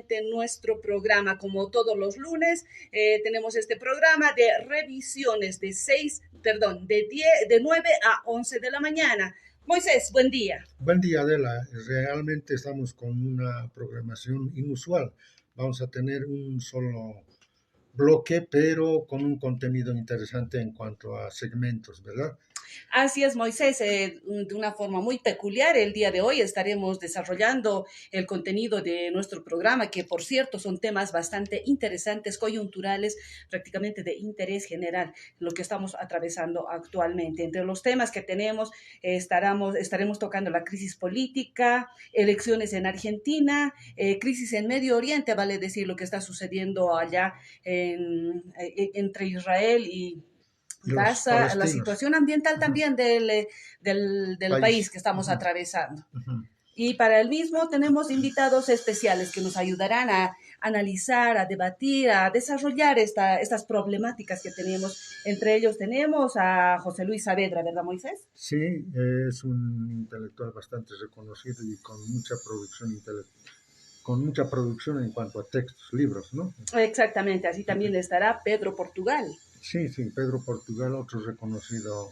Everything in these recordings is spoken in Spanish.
nuevamente nuestro programa. Como todos los lunes, tenemos este programa de revisiones de 9 a 11 de la mañana. Moisés, buen día. Buen día, Adela. Realmente estamos con una programación inusual. Vamos a tener un solo bloque, pero con un contenido interesante en cuanto a segmentos, ¿verdad? Así es, Moisés, de una forma muy peculiar. El día de hoy estaremos desarrollando el contenido de nuestro programa, que por cierto son temas bastante interesantes, coyunturales, prácticamente de interés general, lo que estamos atravesando actualmente. Entre los temas que tenemos, estaremos tocando la crisis política, elecciones en Argentina, crisis en Medio Oriente, vale decir lo que está sucediendo allá entre Israel y Los Gaza, la palestinos. situación ambiental Ujú. también del país País. que estamos Ujú, atravesando. ujú. Y para el mismo tenemos invitados especiales que nos ayudarán a analizar, a debatir, a desarrollar estas problemáticas que tenemos. Entre ellos tenemos a José Luis Saavedra, ¿verdad, Moisés? Sí, es un intelectual bastante reconocido y con mucha producción en cuanto a textos, libros, ¿no? Exactamente, así también estará Pedro Portugal. Sí, sí, Pedro Portugal, otro reconocido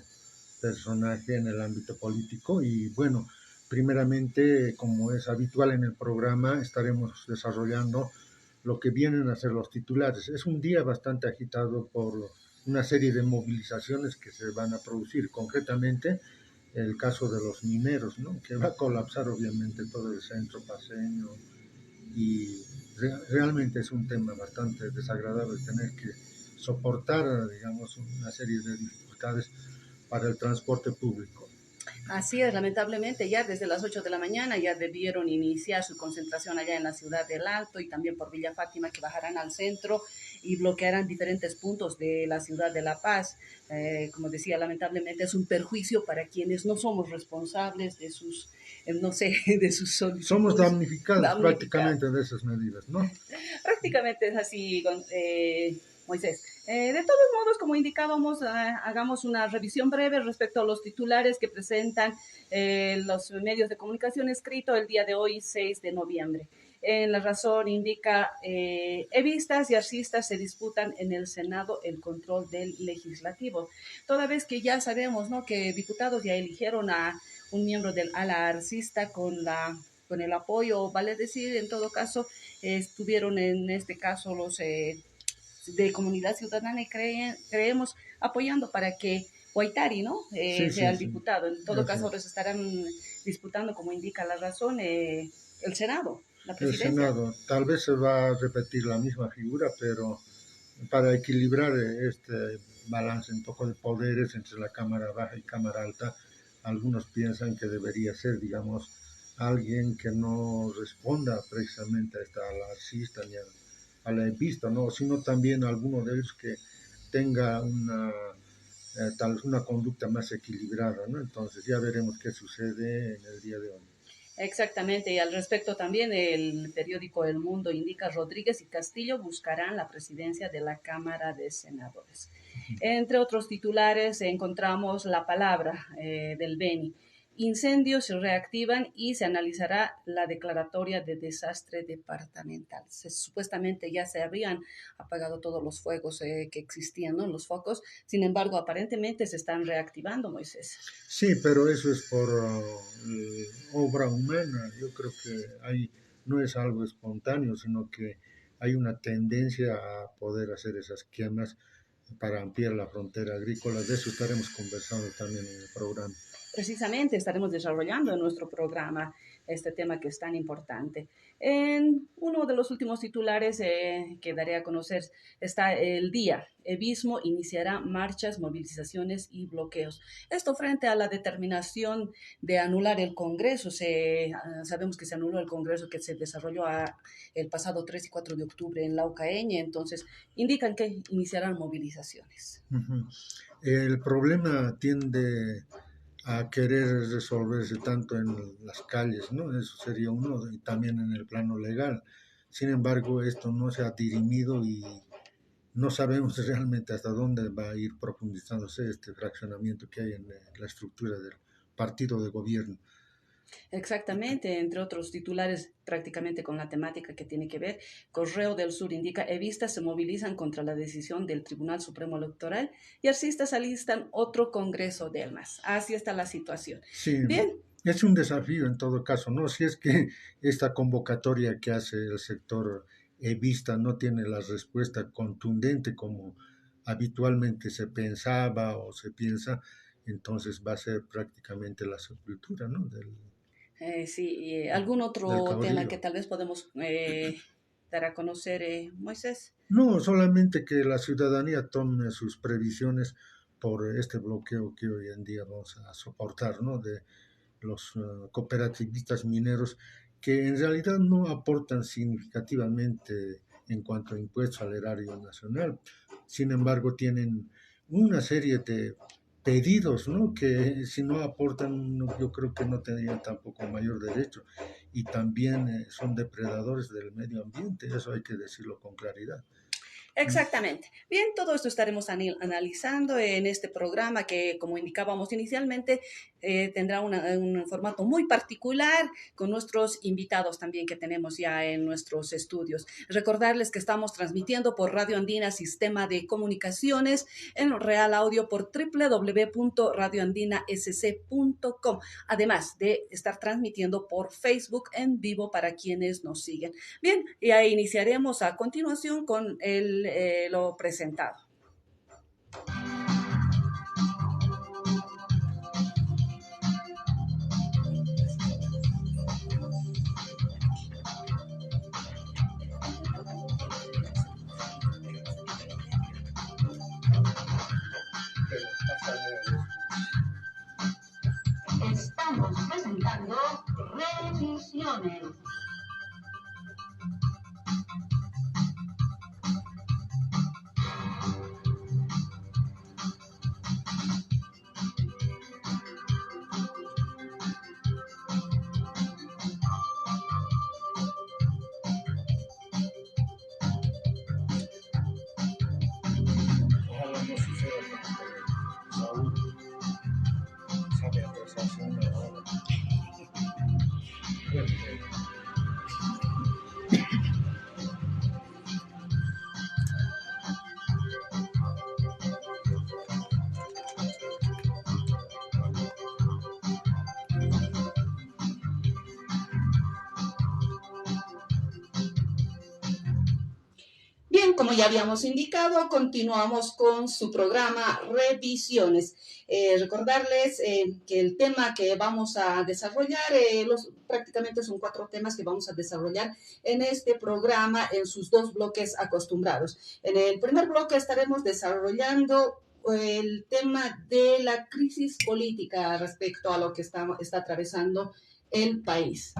personaje en el ámbito político y bueno, primeramente, como es habitual en el programa, estaremos desarrollando lo que vienen a ser los titulares. Es un día bastante agitado por una serie de movilizaciones que se van a producir, concretamente el caso de los mineros, ¿no? Que va a colapsar obviamente todo el centro paseño y realmente es un tema bastante desagradable tener que soportar, digamos, una serie de dificultades para el transporte público. Así es, lamentablemente ya desde las 8 de la mañana ya debieron iniciar su concentración allá en la ciudad del Alto y también por Villa Fátima, que bajarán al centro y bloquearán diferentes puntos de la ciudad de La Paz. Como decía, lamentablemente es un perjuicio para quienes no somos responsables de sus, no sé, de sus Somos solicitudes damnificados damnificadas. prácticamente de esas medidas, ¿no? Prácticamente es así, Moisés. De todos modos, como indicábamos, hagamos una revisión breve respecto a los titulares que presentan los medios de comunicación escrito el día de hoy, 6 de noviembre. En La Razón indica, evistas y arcistas se disputan en el Senado el control del legislativo. Toda vez que ya sabemos, ¿no?, que diputados ya eligieron a un miembro del ala arcista con el apoyo, vale decir, en todo caso, estuvieron en este caso los de Comunidad Ciudadana y creemos apoyando para que Guaitari, ¿no?, Sí, sea sí, el sí. diputado. En todo Así caso, es. ahora se estarán disputando, como indica La Razón, el Senado, la El presidencia. Senado, tal vez se va a repetir la misma figura, pero para equilibrar este balance un poco de poderes entre la Cámara Baja y Cámara Alta, algunos piensan que debería ser, digamos, alguien que no responda precisamente a esta alarcista ni a la vista, ¿no? Sino también alguno de ellos que tenga tal vez una conducta más equilibrada, ¿no? Entonces ya veremos qué sucede en el día de hoy. Exactamente, y al respecto también el periódico El Mundo indica Rodríguez y Castillo buscarán la presidencia de la Cámara de Senadores. Entre otros titulares encontramos la palabra del Beni. Incendios se reactivan y se analizará la declaratoria de desastre departamental. Supuestamente ya se habían apagado todos los fuegos que existían, ¿no?, los focos. Sin embargo, aparentemente se están reactivando, Moisés. Sí, pero eso es por obra humana. Yo creo que no es algo espontáneo, sino que hay una tendencia a poder hacer esas quemas para ampliar la frontera agrícola. De eso estaremos conversando también en el programa. Precisamente estaremos desarrollando en nuestro programa este tema que es tan importante. En uno de los últimos titulares que daré a conocer está el día. Evismo iniciará marchas, movilizaciones y bloqueos. Esto frente a la determinación de anular el Congreso. Sabemos que se anuló el Congreso que se desarrolló el pasado 3 y 4 de octubre en Laucaeña. Entonces, indican que iniciarán movilizaciones. Ujú. El problema tiende a querer resolverse tanto en las calles, ¿no? Eso sería uno, y también en el plano legal. Sin embargo, esto no se ha dirimido y no sabemos realmente hasta dónde va a ir profundizándose este fraccionamiento que hay en la estructura del partido de gobierno. Exactamente, entre otros titulares prácticamente con la temática que tiene que ver, Correo del Sur indica, evistas se movilizan contra la decisión del Tribunal Supremo Electoral y arcistas alistan otro Congreso de ELMAS. Así está la situación. Sí, Bien, es un desafío en todo caso, ¿no? Si es que esta convocatoria que hace el sector evista no tiene la respuesta contundente como habitualmente se pensaba o se piensa, entonces va a ser prácticamente la sepultura, ¿no? sí, ¿algún Del otro tema que caudillo. tal vez podemos dar a conocer, Moisés? No, solamente que la ciudadanía tome sus previsiones por este bloqueo que hoy en día vamos a soportar, ¿no? De los cooperativistas mineros que en realidad no aportan significativamente en cuanto a impuestos al erario nacional. Sin embargo, tienen una serie de pedidos, ¿no? Que si no aportan, yo creo que no tendrían tampoco mayor derecho. Y también son depredadores del medio ambiente, eso hay que decirlo con claridad. Exactamente. Bien, todo esto estaremos analizando en este programa que, como indicábamos inicialmente, tendrá un formato muy particular con nuestros invitados también que tenemos ya en nuestros estudios. Recordarles que estamos transmitiendo por Radio Andina Sistema de Comunicaciones en Real Audio por www.radioandinasc.com, además de estar transmitiendo por Facebook en vivo para quienes nos siguen. Bien, y ahí iniciaremos a continuación con lo presentado. Estamos presentando Revisiones. Bien, como ya habíamos indicado, continuamos con su programa Revisiones. Recordarles que el tema que vamos a desarrollar, prácticamente son 4 temas que vamos a desarrollar en este programa en sus 2 bloques acostumbrados. En el primer bloque estaremos desarrollando el tema de la crisis política respecto a lo que está atravesando el país.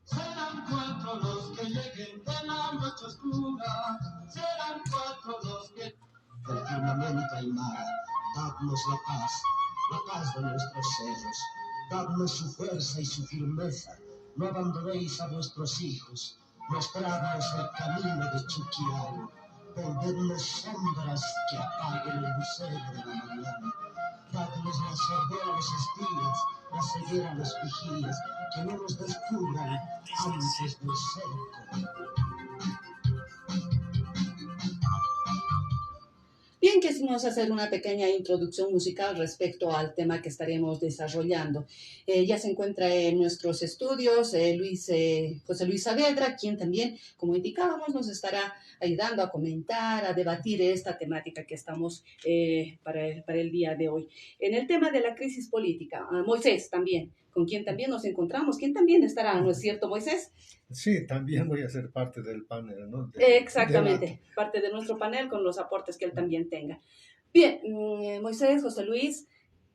Serán 4 los que lleguen de la noche oscura, serán 4 los que... Del firmamento y mar, dadnos la paz de nuestros cerros, dadnos su fuerza y su firmeza, no abandonéis a vuestros hijos, mostradnos el camino de Chuquiano, volvednos sombras que apaguen el lucero de la mañana, dadnos la sordera a los espías, la ceguera a los vigías, que no nos descubran antes del cerco. Bien, quisimos hacer una pequeña introducción musical respecto al tema que estaremos desarrollando. Ya se encuentra en nuestros estudios José Luis Saavedra, quien también, como indicábamos, nos estará ayudando a comentar, a debatir esta temática que estamos para el día de hoy. En el tema de la crisis política, Moisés también, con quien también nos encontramos, quien también estará, ¿no es cierto, Moisés? Sí, también voy a ser parte del panel, ¿no? Exactamente, parte de nuestro panel con los aportes que él también tenga. Bien, Moisés, José Luis,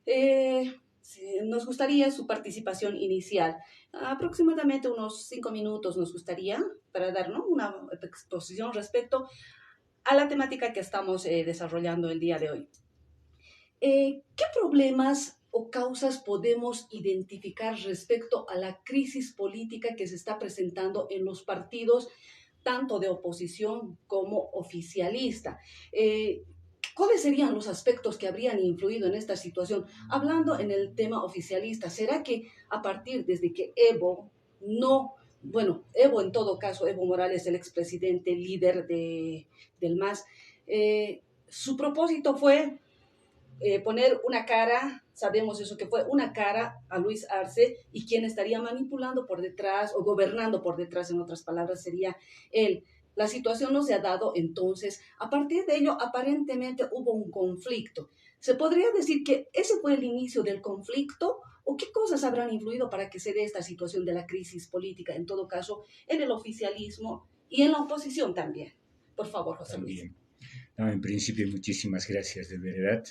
sí, nos gustaría su participación inicial. Aproximadamente unos 5 minutos nos gustaría para darnos una exposición respecto a la temática que estamos desarrollando el día de hoy. ¿Qué problemas o causas podemos identificar respecto a la crisis política que se está presentando en los partidos, tanto de oposición como oficialista? ¿Cuáles serían los aspectos que habrían influido en esta situación? Hablando en el tema oficialista, ¿será que a partir desde que Evo no, bueno, Evo en todo caso, Evo Morales, el expresidente líder del MAS, su propósito fue poner una cara, sabemos eso que fue una cara a Luis Arce y quien estaría manipulando por detrás o gobernando por detrás, en otras palabras, sería él. La situación no se ha dado entonces. A partir de ello, aparentemente hubo un conflicto. ¿Se podría decir que ese fue el inicio del conflicto? ¿O qué cosas habrán influido para que se dé esta situación de la crisis política, en todo caso, en el oficialismo y en la oposición también? Por favor, José Luis. También. No, en principio, muchísimas gracias de verdad.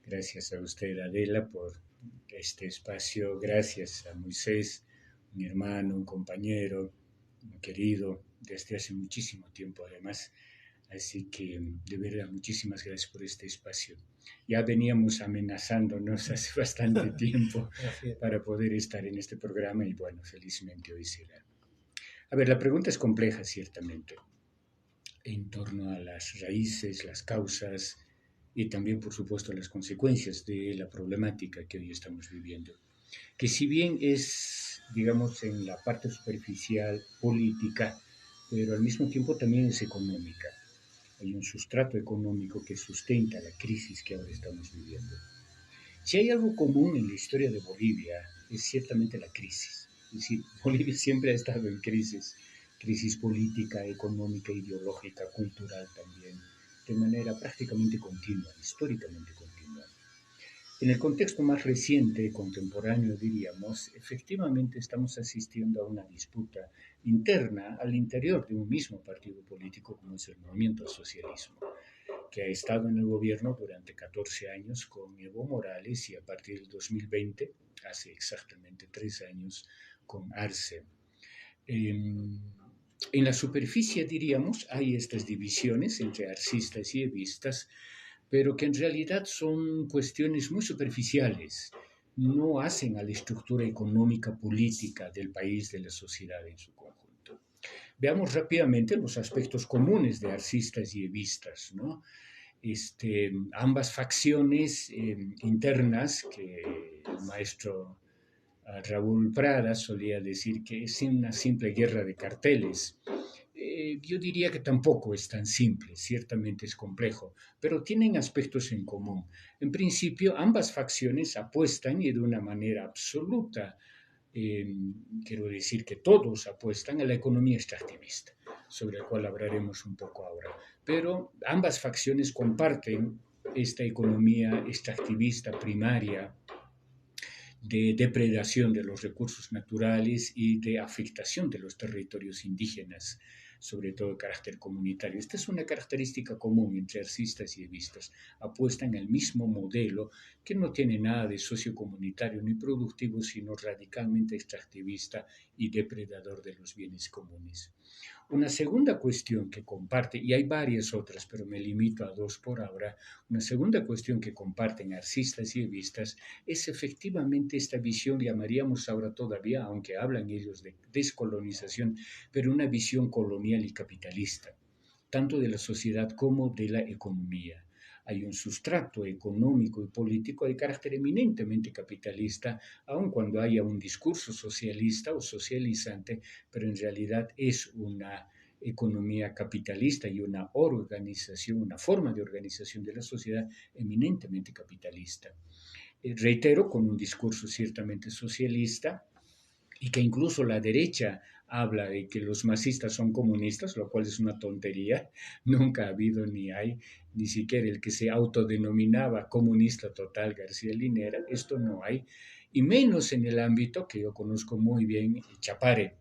Gracias a usted, Adela, por este espacio. Gracias a Moisés, mi hermano, un compañero, un querido, desde hace muchísimo tiempo además. Así que, de verdad, muchísimas gracias por este espacio. Ya veníamos amenazándonos hace bastante tiempo para poder estar en este programa y, bueno, felizmente hoy se da. A ver, la pregunta es compleja, ciertamente, en torno a las raíces, las causas y también, por supuesto, las consecuencias de la problemática que hoy estamos viviendo. Que si bien es, digamos, en la parte superficial, política, pero al mismo tiempo también es económica. Hay un sustrato económico que sustenta la crisis que ahora estamos viviendo. Si hay algo común en la historia de Bolivia, es ciertamente la crisis. Es decir, Bolivia siempre ha estado en crisis política, económica, ideológica, cultural también, de manera prácticamente continua, históricamente continua. En el contexto más reciente, contemporáneo, diríamos, efectivamente estamos asistiendo a una disputa interna al interior de un mismo partido político como es el Movimiento al Socialismo, que ha estado en el gobierno durante 14 años con Evo Morales y a partir del 2020, hace exactamente 3 años, con Arce. En la superficie, diríamos, hay estas divisiones entre arcistas y evistas, pero que en realidad son cuestiones muy superficiales, no hacen a la estructura económica política del país, de la sociedad en su conjunto. Veamos rápidamente los aspectos comunes de arcistas y evistas, ¿no? Ambas facciones internas, que el maestro Raúl Prada solía decir que es una simple guerra de carteles. Yo diría que tampoco es tan simple, ciertamente es complejo, pero tienen aspectos en común. En principio, ambas facciones apuestan y de una manera absoluta, quiero decir que todos apuestan a la economía extractivista, sobre la cual hablaremos un poco ahora. Pero ambas facciones comparten esta economía extractivista primaria, de depredación de los recursos naturales y de afectación de los territorios indígenas, sobre todo de carácter comunitario. Esta es una característica común entre arcistas y evistas. Apuestan al mismo modelo que no tiene nada de sociocomunitario ni productivo, sino radicalmente extractivista y depredador de los bienes comunes. Una segunda cuestión que comparte, y hay varias otras, pero me limito a 2 por ahora, una segunda cuestión que comparten arcistas y evistas es efectivamente esta visión, llamaríamos ahora todavía, aunque hablan ellos de descolonización, pero una visión colonial y capitalista, tanto de la sociedad como de la economía. Hay un sustrato económico y político de carácter eminentemente capitalista, aun cuando haya un discurso socialista o socializante, pero en realidad es una economía capitalista y una organización, una forma de organización de la sociedad eminentemente capitalista. Reitero, con un discurso ciertamente socialista y que incluso la derecha habla de que los masistas son comunistas, lo cual es una tontería. Nunca ha habido ni hay, ni siquiera el que se autodenominaba comunista total, García Linera, esto no hay, y menos en el ámbito que yo conozco muy bien, Chapare,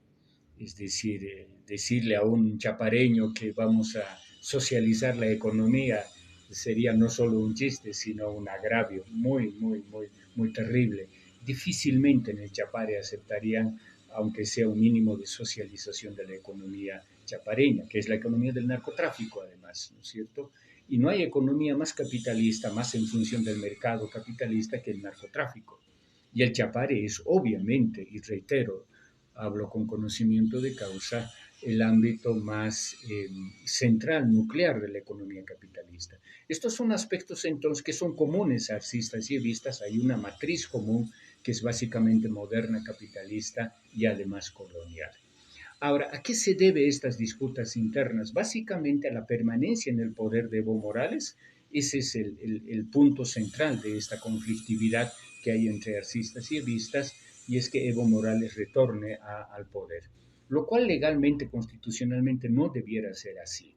es decir, decirle a un chapareño que vamos a socializar la economía sería no solo un chiste, sino un agravio muy, muy, muy, muy terrible. Difícilmente en el Chapare aceptarían, aunque sea un mínimo de socialización de la economía chapareña, que es la economía del narcotráfico además, ¿no es cierto? Y no hay economía más capitalista, más en función del mercado capitalista que el narcotráfico. Y el Chapare es obviamente, y reitero, hablo con conocimiento de causa, el ámbito más central, nuclear de la economía capitalista. Estos son aspectos entonces que son comunes a arcistas y evistas. Hay una matriz común que es básicamente moderna, capitalista y además colonial. Ahora, ¿a qué se debe estas disputas internas? Básicamente a la permanencia en el poder de Evo Morales. Ese es el punto central de esta conflictividad que hay entre arcistas y evistas, y es que Evo Morales retorne al poder, lo cual legalmente, constitucionalmente, no debiera ser así.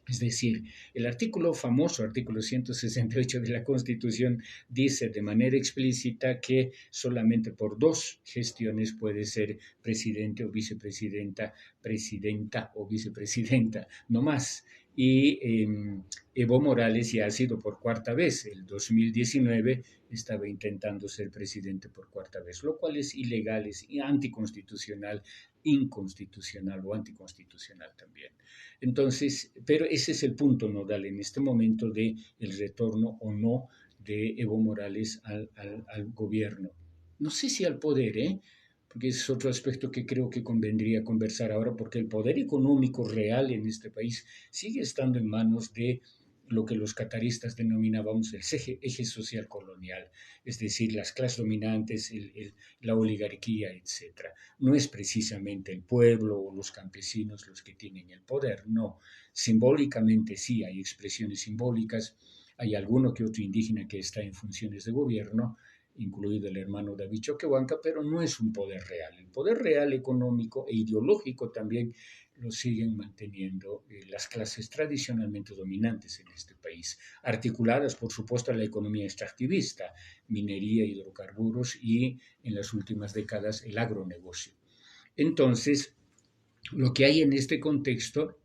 Es decir, el famoso artículo 168 de la Constitución dice de manera explícita que solamente por 2 gestiones puede ser presidente o vicepresidenta, presidenta o vicepresidenta, no más. Y Evo Morales ya ha sido por 4ª vez. El 2019 estaba intentando ser presidente por 4ª vez, lo cual es ilegal, es anticonstitucional, inconstitucional o anticonstitucional también. Entonces, pero ese es el punto nodal en este momento de el retorno o no de Evo Morales al gobierno. No sé si al poder, porque es otro aspecto que creo que convendría conversar ahora, porque el poder económico real en este país sigue estando en manos de lo que los cataristas denominábamos el eje social colonial, es decir, las clases dominantes, la oligarquía, etc. No es precisamente el pueblo o los campesinos los que tienen el poder, no. Simbólicamente sí, hay expresiones simbólicas, hay alguno que otro indígena que está en funciones de gobierno, incluido el hermano David Choquehuanca, pero no es un poder real. El poder real económico e ideológico también lo siguen manteniendo las clases tradicionalmente dominantes en este país, articuladas, por supuesto, a la economía extractivista, minería, hidrocarburos y, en las últimas décadas, el agronegocio. Entonces, lo que hay en este contexto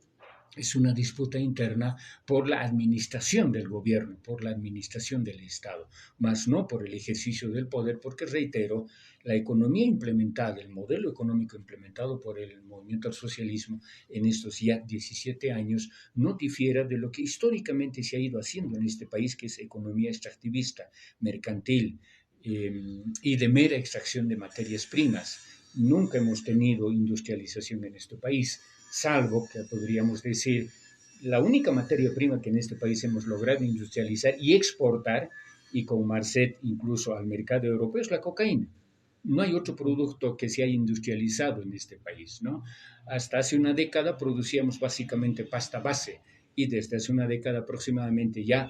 es una disputa interna por la administración del gobierno, por la administración del Estado, más no por el ejercicio del poder, porque, reitero, la economía implementada, el modelo económico implementado por el movimiento al socialismo en estos ya 17 años no difiere de lo que históricamente se ha ido haciendo en este país, que es economía extractivista, mercantil y de mera extracción de materias primas. Nunca hemos tenido industrialización en este país, salvo que podríamos decir la única materia prima que en este país hemos logrado industrializar y exportar, y con Marcet incluso al mercado europeo, es la cocaína. No hay otro producto que se haya industrializado en este país, ¿no? Hasta hace una década producíamos básicamente pasta base, y desde hace una década aproximadamente ya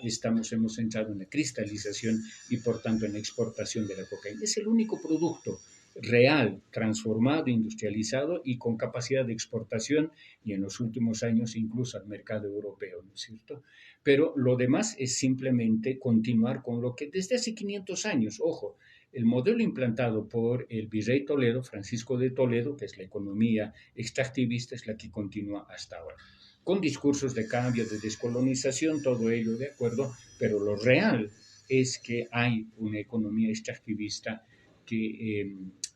hemos entrado en la cristalización y por tanto en la exportación de la cocaína. Es el único producto real, transformado, industrializado y con capacidad de exportación, y en los últimos años incluso al mercado europeo, ¿no es cierto? Pero lo demás es simplemente continuar con lo que desde hace 500 años, ojo, el modelo implantado por el virrey Toledo, Francisco de Toledo, que es la economía extractivista, es la que continúa hasta ahora, con discursos de cambio, de descolonización, todo ello de acuerdo, pero lo real es que hay una economía extractivista que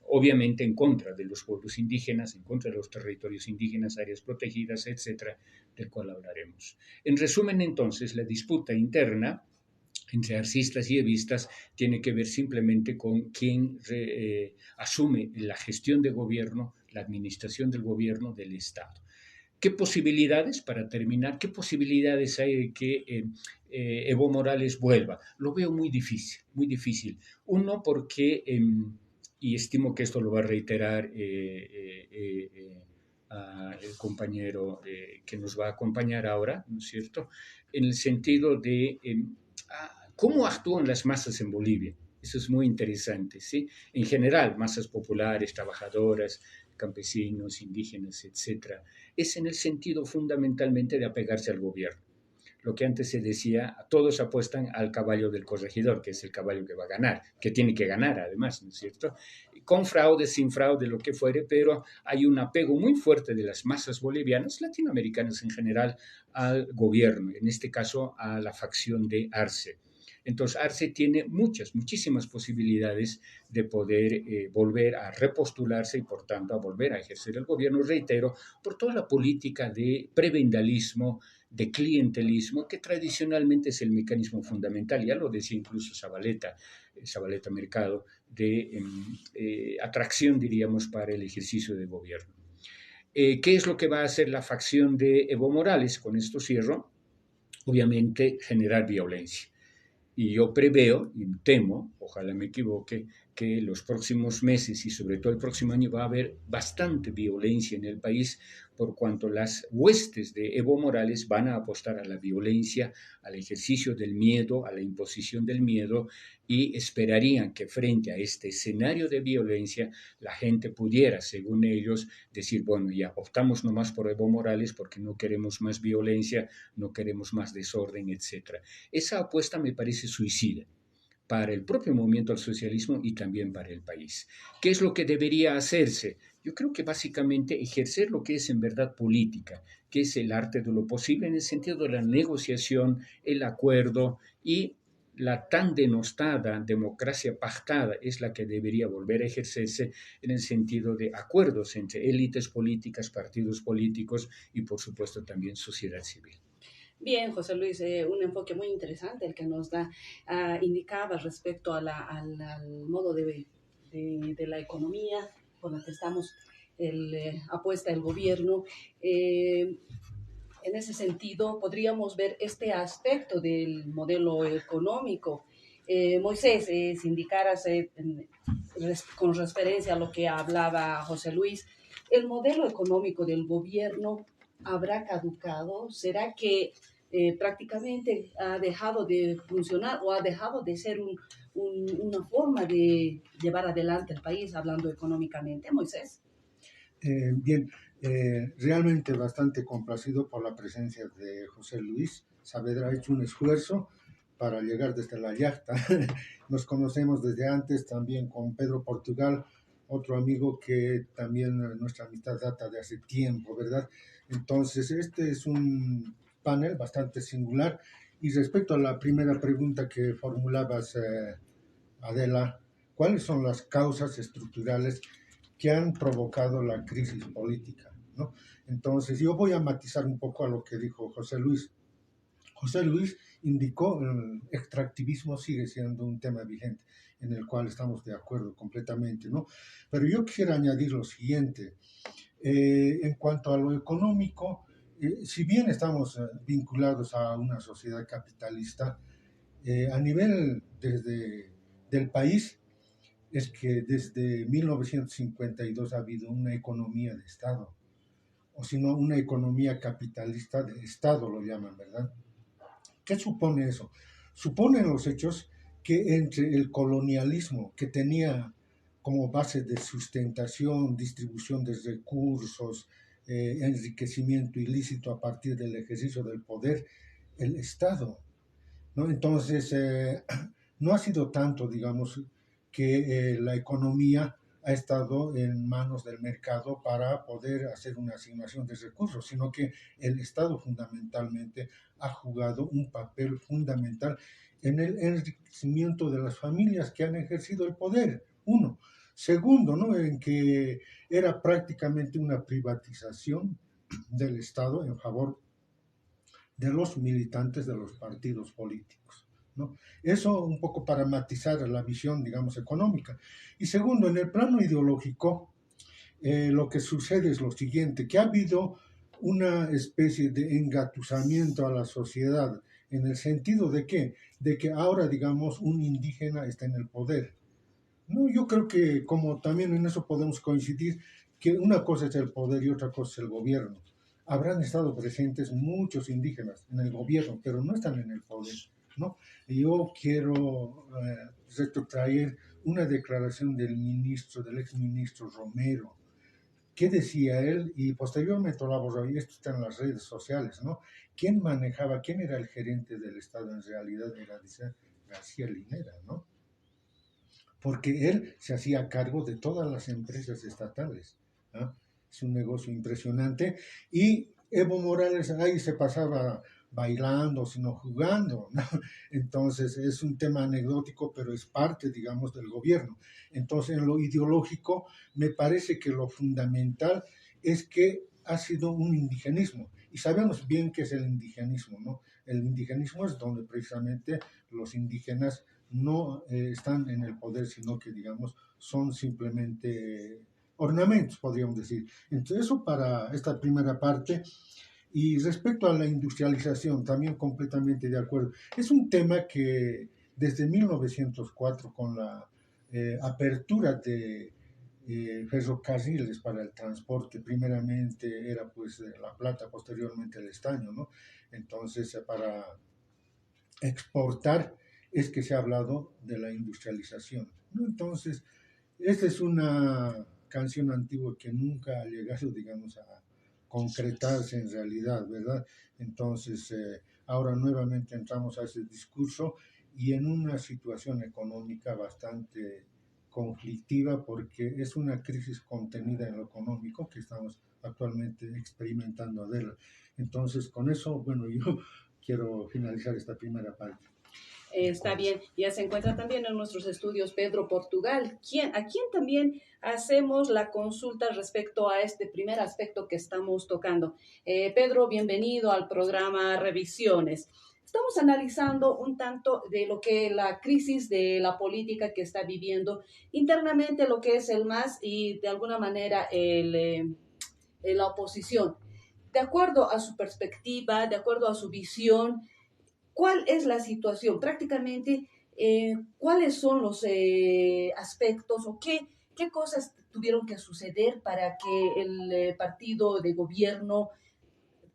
obviamente en contra de los pueblos indígenas, en contra de los territorios indígenas, áreas protegidas, etcétera, del cual hablaremos. En resumen, entonces, la disputa interna entre arcistas y evistas tiene que ver simplemente con quién asume la gestión de gobierno, la administración del gobierno del Estado. ¿Qué posibilidades, para terminar, qué posibilidades hay de que Evo Morales vuelva? Lo veo muy difícil, muy difícil. Uno, porque, y estimo que esto lo va a reiterar el compañero que nos va a acompañar ahora, ¿no es cierto?, en el sentido de cómo actúan las masas en Bolivia. Eso es muy interesante, ¿sí? En general, masas populares, trabajadoras, campesinos, indígenas, etcétera, es en el sentido fundamentalmente de apegarse al gobierno. Lo que antes se decía, todos apuestan al caballo del corregidor, que es el caballo que va a ganar, que tiene que ganar además, ¿no es cierto? con fraude, sin fraude, lo que fuere, pero hay un apego muy fuerte de las masas bolivianas, latinoamericanas en general, al gobierno, en este caso a la facción de Arce. Entonces, Arce tiene muchísimas posibilidades de poder volver a repostularse y, por tanto, a volver a ejercer el gobierno, reitero, por toda la política de prebendalismo, de clientelismo, que tradicionalmente es el mecanismo fundamental, ya lo decía incluso Zabaleta Mercado, de atracción, diríamos, para el ejercicio de gobierno. ¿Qué es lo que va a hacer la facción de Evo Morales? Con esto cierro. Obviamente, generar violencia. Y yo preveo y temo, ojalá me equivoque, que los próximos meses y sobre todo el próximo año va a haber bastante violencia en el país por cuanto las huestes de Evo Morales van a apostar a la violencia, al ejercicio del miedo, a la imposición del miedo y esperarían que frente a este escenario de violencia la gente pudiera, según ellos, decir, bueno, ya optamos nomás por Evo Morales porque no queremos más violencia, no queremos más desorden, etc. Esa apuesta me parece suicida para el propio movimiento al socialismo y también para el país. ¿Qué es lo que debería hacerse? Yo creo que básicamente ejercer lo que es en verdad política, que es el arte de lo posible en el sentido de la negociación, el acuerdo y la tan denostada democracia pactada es la que debería volver a ejercerse en el sentido de acuerdos entre élites políticas, partidos políticos y por supuesto también sociedad civil. Bien, José Luis, un enfoque muy interesante el que nos da. Indicaba respecto a al modo de la economía por la que estamos, apuesta el gobierno. En ese sentido, podríamos ver este aspecto del modelo económico. Moisés, si indicaras con referencia a lo que hablaba José Luis, ¿el modelo económico del gobierno habrá caducado? ¿Será que prácticamente ha dejado de funcionar o ha dejado de ser una forma de llevar adelante el país, hablando económicamente, Moisés? Bien, realmente bastante complacido por la presencia de José Luis. Saavedra ha hecho un esfuerzo para llegar desde la yachta. Nos conocemos desde antes también con Pedro Portugal, otro amigo que también nuestra amistad data de hace tiempo, ¿verdad? Entonces, este es un panel bastante singular. Y respecto a la primera pregunta que formulabas, Adela, ¿cuáles son las causas estructurales que han provocado la crisis política, ¿no? Entonces, yo voy a matizar un poco a lo que dijo José Luis. José Luis indicó el extractivismo sigue siendo un tema vigente en el cual estamos de acuerdo completamente, ¿no? Pero yo quisiera añadir lo siguiente. En cuanto a lo económico, si bien estamos vinculados a una sociedad capitalista, a nivel del país, es que desde 1952 ha habido una economía de Estado, o si no, una economía capitalista de Estado, lo llaman, ¿verdad? ¿Qué supone eso? Supone en los hechos que entre el colonialismo, que tenía como base de sustentación, distribución de recursos, enriquecimiento ilícito a partir del ejercicio del poder, el Estado, ¿no? Entonces, no ha sido tanto, digamos, que la economía ha estado en manos del mercado para poder hacer una asignación de recursos, sino que el Estado fundamentalmente ha jugado un papel fundamental en el enriquecimiento de las familias que han ejercido el poder, uno. Segundo, ¿no? En que era prácticamente una privatización del Estado en favor de los militantes de los partidos políticos, ¿no? Eso un poco para matizar la visión, digamos, económica. Y segundo, en el plano ideológico, lo que sucede es lo siguiente, que ha habido una especie de engatusamiento a la sociedad, en el sentido de que ahora, digamos, un indígena está en el poder. No, yo creo que como también en eso podemos coincidir, que una cosa es el poder y otra cosa es el gobierno. Habrán estado presentes muchos indígenas en el gobierno, pero no están en el poder, ¿no? Y yo quiero retrotraer una declaración del exministro Romero. ¿Qué decía él? Y posteriormente la borró, y esto está en las redes sociales, ¿no? ¿Quién era el gerente del Estado en realidad? Era, dice, García Linera, ¿no? porque él se hacía cargo de todas las empresas estatales. ¿Ah? Es un negocio impresionante. Y Evo Morales ahí se pasaba bailando, sino jugando, ¿no? Entonces es un tema anecdótico, pero es parte, digamos, del gobierno. Entonces, en lo ideológico, me parece que lo fundamental es que ha sido un indigenismo. Y sabemos bien qué es el indigenismo, ¿no? El indigenismo es donde precisamente los indígenas no están en el poder, sino que, digamos, son simplemente ornamentos, podríamos decir. Entonces, eso para esta primera parte. Y respecto a la industrialización, también completamente de acuerdo. Es un tema que desde 1904, con la apertura de ferrocarriles para el transporte, primeramente era pues La Plata, posteriormente el estaño, ¿no? Entonces, para exportar es que se ha hablado de la industrialización, ¿no? Entonces, esta es una canción antigua que nunca ha llegado, digamos, a concretarse en realidad, ¿verdad? Entonces, ahora nuevamente entramos a ese discurso y en una situación económica bastante conflictiva porque es una crisis contenida en lo económico que estamos actualmente experimentando, Adela. Entonces, con eso, bueno, yo quiero finalizar esta primera parte. Está bien, ya se encuentra también en nuestros estudios Pedro Portugal, a quien también hacemos la consulta respecto a este primer aspecto que estamos tocando. Pedro, bienvenido al programa Revisiones. Estamos analizando un tanto de lo que la crisis de la política que está viviendo internamente, lo que es el MAS y de alguna manera la oposición. De acuerdo a su perspectiva, de acuerdo a su visión, ¿cuál es la situación? Prácticamente, ¿cuáles son los aspectos o qué cosas tuvieron que suceder para que el partido de gobierno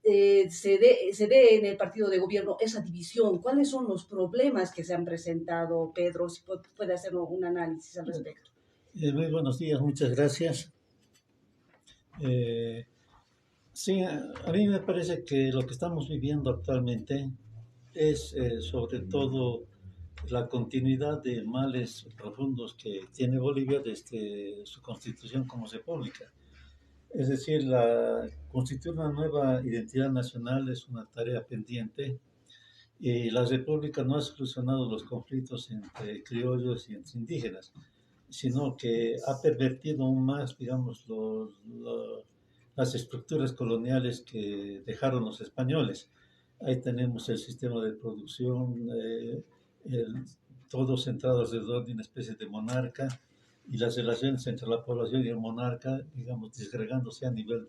se dé en el partido de gobierno esa división? ¿Cuáles son los problemas que se han presentado, Pedro? Si puede hacer un análisis al respecto. Muy buenos días, muchas gracias. Sí, a mí me parece que lo que estamos viviendo actualmente es sobre todo la continuidad de males profundos que tiene Bolivia desde su constitución como república. Es decir, constituir una nueva identidad nacional es una tarea pendiente y la república no ha solucionado los conflictos entre criollos y entre indígenas, sino que ha pervertido aún más, digamos, las estructuras coloniales que dejaron los españoles. Ahí tenemos el sistema de producción, todo centrado alrededor de una especie de monarca y las relaciones entre la población y el monarca, digamos, disgregándose a nivel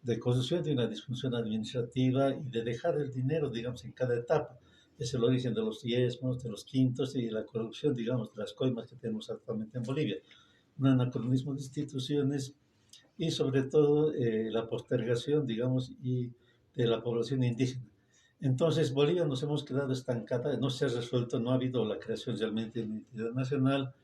de construcción de una disfunción administrativa y de dejar el dinero, digamos, en cada etapa. Es el origen de los diezmos, de los quintos y la corrupción, digamos, de las coimas que tenemos actualmente en Bolivia. Un anacronismo de instituciones y sobre todo la postergación, digamos, y de la población indígena. Entonces, Bolivia nos hemos quedado estancada, no se ha resuelto, no ha habido la creación realmente de una identidad nacional.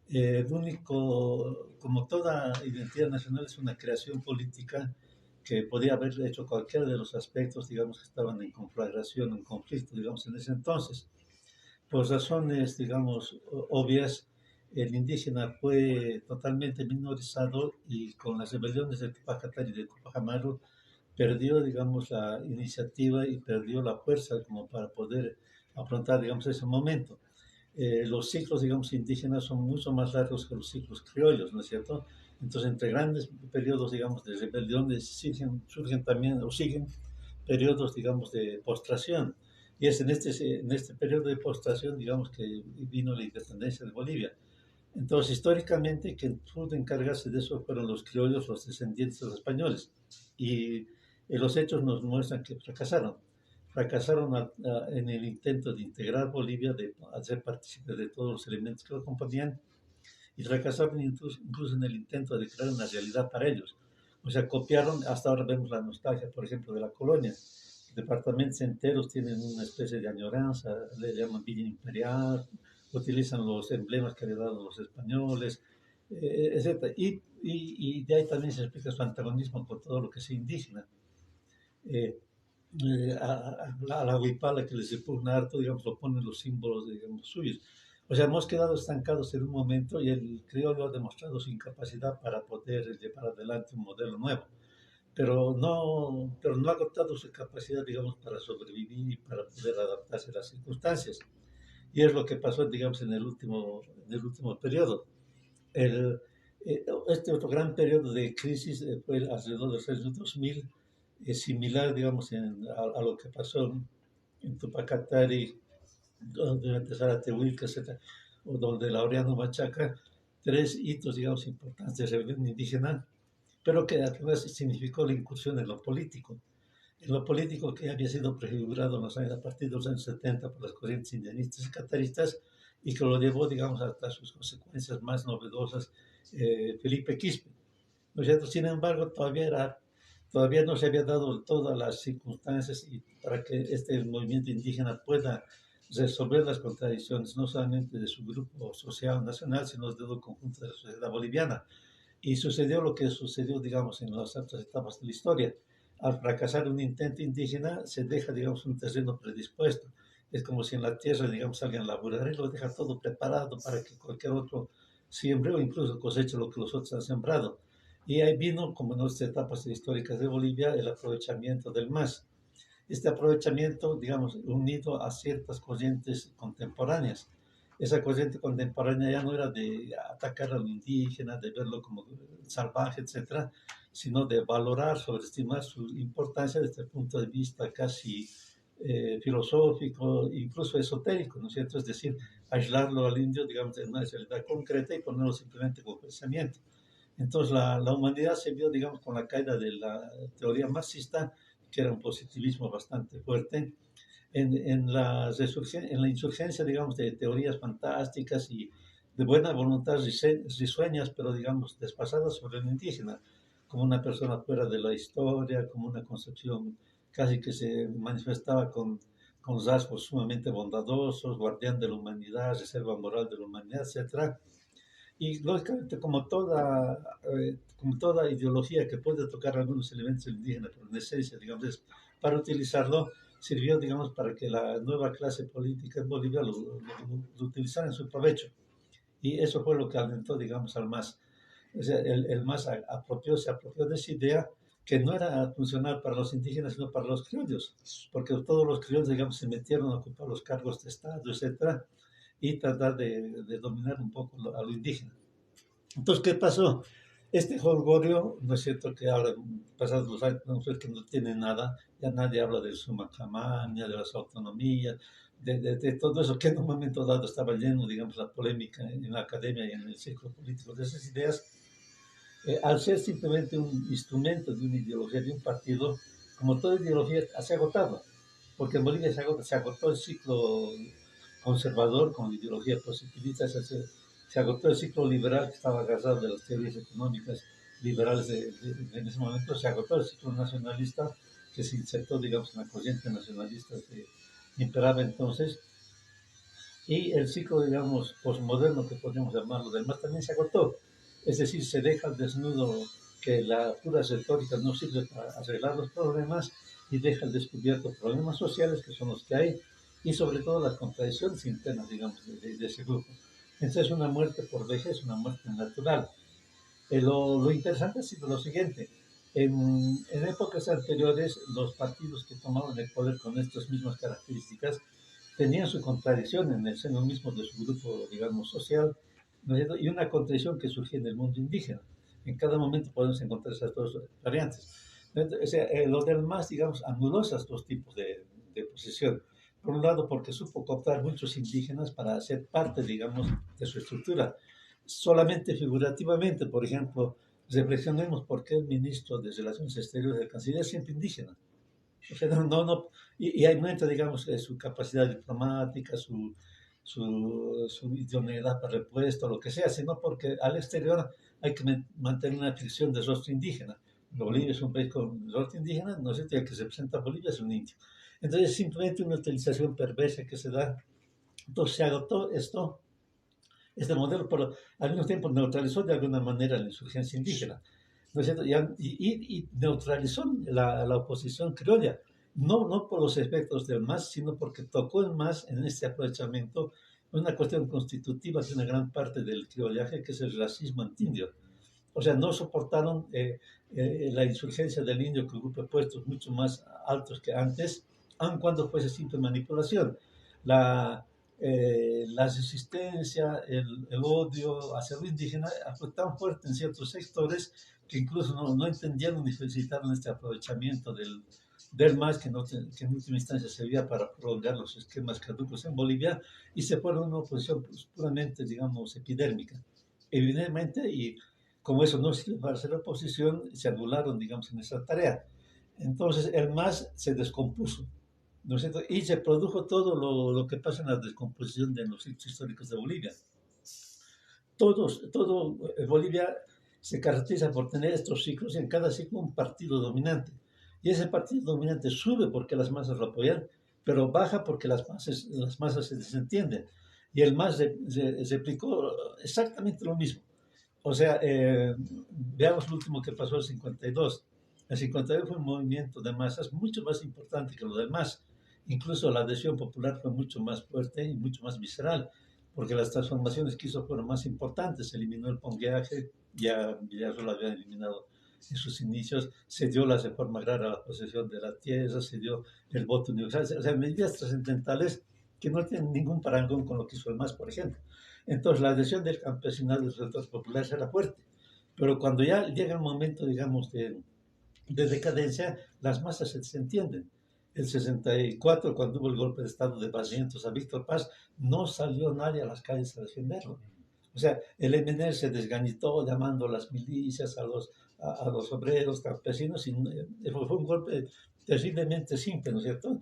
El único, como toda identidad nacional, es una creación política que podía haber hecho cualquiera de los aspectos, digamos, que estaban en conflagración, en conflicto, digamos, en ese entonces. Por razones, digamos, obvias, el indígena fue totalmente minorizado y con las rebeliones de Tupac Katari y de Tupac Amaru perdió, digamos, la iniciativa y perdió la fuerza como para poder afrontar, digamos, ese momento. Los ciclos, digamos, indígenas son mucho más largos que los ciclos criollos, ¿no es cierto? Entonces, entre grandes periodos, digamos, de rebeliones surgen también, o siguen, periodos, digamos, de postración. Y es en este periodo de postración, digamos, que vino la independencia de Bolivia. Entonces, históricamente, quien pudo encargarse de eso fueron los criollos, los descendientes de los españoles. Y los hechos nos muestran que fracasaron. Fracasaron en el intento de integrar Bolivia, de hacer partícipe de todos los elementos que lo componían, y fracasaron incluso en el intento de crear una realidad para ellos. O sea, copiaron, hasta ahora vemos la nostalgia, por ejemplo, de la colonia. Departamentos enteros tienen una especie de añoranza, le llaman Villa Imperial, utilizan los emblemas que le dado los españoles, etc. Y de ahí también se explica su antagonismo con todo lo que es indígena. A la huipala que les repugna harto, digamos, lo ponen los símbolos, digamos, suyos. O sea, hemos quedado estancados en un momento y el criollo ha demostrado su incapacidad para poder llevar adelante un modelo nuevo, pero no ha agotado su capacidad, digamos, para sobrevivir y para poder adaptarse a las circunstancias. Y es lo que pasó, digamos, en el último periodo. El, este otro gran periodo de crisis fue alrededor de los años 2000, similar, digamos, a lo que pasó en Tupacatari, durante Zaratehuilca, etc., o donde Laureano Machaca, tres hitos, digamos, importantes de rebelión indígena, pero que además significó la incursión en lo político. En lo político que había sido prefigurado en los años, a partir de los años 70 por las corrientes indianistas y cataristas, y que lo llevó, digamos, hasta sus consecuencias más novedosas, Felipe Quispe. ¿No es cierto? Sin embargo, todavía no se había dado todas las circunstancias y para que este movimiento indígena pueda resolver las contradicciones, no solamente de su grupo social nacional, sino de todo el conjunto de la sociedad boliviana. Y sucedió lo que sucedió, digamos, en las otras etapas de la historia. Al fracasar un intento indígena, se deja, digamos, un terreno predispuesto. Es como si en la tierra, digamos, alguien laburara y lo deja todo preparado para que cualquier otro siembre o incluso coseche lo que los otros han sembrado. Y ahí vino, como en otras etapas históricas de Bolivia, el aprovechamiento del MAS. Este aprovechamiento, digamos, unido a ciertas corrientes contemporáneas. Esa corriente contemporánea ya no era de atacar al indígena, de verlo como salvaje, etcétera, sino de valorar, sobreestimar su importancia desde el punto de vista casi filosófico, incluso esotérico, ¿no es cierto? Es decir, aislarlo al indio, digamos, de una realidad concreta y ponerlo simplemente como pensamiento. Entonces la humanidad se vio, digamos, con la caída de la teoría marxista, que era un positivismo bastante fuerte, en la insurgencia, digamos, de teorías fantásticas y de buena voluntad risueñas, pero, digamos, desfasadas sobre el indígena, como una persona fuera de la historia, como una concepción casi que se manifestaba con rasgos sumamente bondadosos, guardián de la humanidad, reserva moral de la humanidad, etc. Y lógicamente, como toda ideología que puede tocar algunos elementos del indígena, pero en esencia, digamos, es para utilizarlo, sirvió, digamos, para que la nueva clase política en Bolivia lo utilizara en su provecho. Y eso fue lo que alentó, digamos, al MAS. O sea, el MAS se apropió de esa idea que no era funcional para los indígenas, sino para los criollos, porque todos los criollos, digamos, se metieron a ocupar los cargos de Estado, etcétera, y tratar de dominar un poco a lo indígena. Entonces, ¿qué pasó? Este jolgorio, ¿no es cierto?, que ahora, pasados los años, no sé, que no tiene nada, ya nadie habla del Sumacamaña, de las autonomías, de todo eso que en un momento dado estaba lleno, digamos, la polémica en la academia y en el círculo político de esas ideas, al ser simplemente un instrumento de una ideología, de un partido, como toda ideología, se agotaba, porque en Bolivia se agotó el ciclo conservador con la ideología positivista, se agotó el ciclo liberal que estaba agarrado de las teorías económicas liberales en ese momento, se agotó el ciclo nacionalista que se insertó, digamos, en la corriente nacionalista que imperaba entonces, y el ciclo, digamos, posmoderno, que podríamos llamarlo, del MAS también se agotó. Es decir, se deja al desnudo que la pura retórica no sirve para arreglar los problemas y deja al descubierto problemas sociales, que son los que hay, y sobre todo las contradicciones internas, digamos, de ese grupo. Entonces, es una muerte por vejez, una muerte natural. Lo interesante ha sido lo siguiente. En épocas anteriores, los partidos que tomaban el poder con estas mismas características tenían su contradicción en el seno mismo de su grupo, digamos, social, ¿no es cierto? Y una contradicción que surgía en el mundo indígena. En cada momento podemos encontrar esas dos variantes. O sea, lo del MAS, digamos, anuló esos dos tipos de posición. Por un lado, porque supo cooptar muchos indígenas para ser parte, digamos, de su estructura. Solamente figurativamente, por ejemplo, reflexionemos por qué el ministro de Relaciones Exteriores del Canciller es siempre indígena. O sea, y ahí no entra, digamos, su capacidad diplomática, su idoneidad para el puesto, lo que sea, sino porque al exterior hay que mantener una ficción de rostro indígena. Bolivia es un país con rostro indígena, no sé, el que se presenta a Bolivia es un indio. Entonces, simplemente una utilización perversa que se da. Entonces, se agotó este modelo, pero al mismo tiempo neutralizó de alguna manera la insurgencia indígena, ¿no es cierto? Y neutralizó la oposición criolla, no por los efectos del MAS, sino porque tocó el MAS en este aprovechamiento una cuestión constitutiva de una gran parte del criollaje, que es el racismo anti-indio. O sea, no soportaron la insurgencia del indio, que ocupa puestos mucho más altos que antes, aun cuando fuese simple manipulación. La resistencia, el odio hacia lo indígena fue tan fuerte en ciertos sectores que incluso no entendieron ni felicitaron este aprovechamiento del MAS, que en última instancia servía para prolongar los esquemas caducos en Bolivia, y se fueron a una oposición pues, puramente, digamos, epidérmica. Evidentemente, y como eso no sirve para hacer oposición, se anularon, digamos, en esa tarea. Entonces, el MAS se descompuso, ¿no es cierto? Y se produjo todo lo que pasa en la descomposición de los sitios históricos de Bolivia. Todo Bolivia se caracteriza por tener estos ciclos y en cada ciclo un partido dominante. Y ese partido dominante sube porque las masas lo apoyan, pero baja porque las masas se desentienden. Y el MAS replicó exactamente lo mismo. O sea, veamos lo último que pasó en el 52. El 52 fue un movimiento de masas mucho más importante que lo del MAS. Incluso la adhesión popular fue mucho más fuerte y mucho más visceral, porque las transformaciones que hizo fueron más importantes. Se eliminó el pongueaje, ya Villarreal lo había eliminado en sus inicios, se dio la reforma agraria a la posesión de la tierra, se dio el voto universal, o sea, medidas trascendentales que no tienen ningún parangón con lo que hizo el MAS, por ejemplo. Entonces, la adhesión del campesinado y los sectores populares era fuerte, pero cuando ya llega el momento, digamos, de decadencia, las masas se desentienden. El 64, cuando hubo el golpe de Estado de Barrientos a Víctor Paz, no salió nadie a las calles a defenderlo. O sea, el MNR se desgañitó llamando a las milicias, a los obreros, campesinos, y fue un golpe terriblemente simple, ¿no es cierto?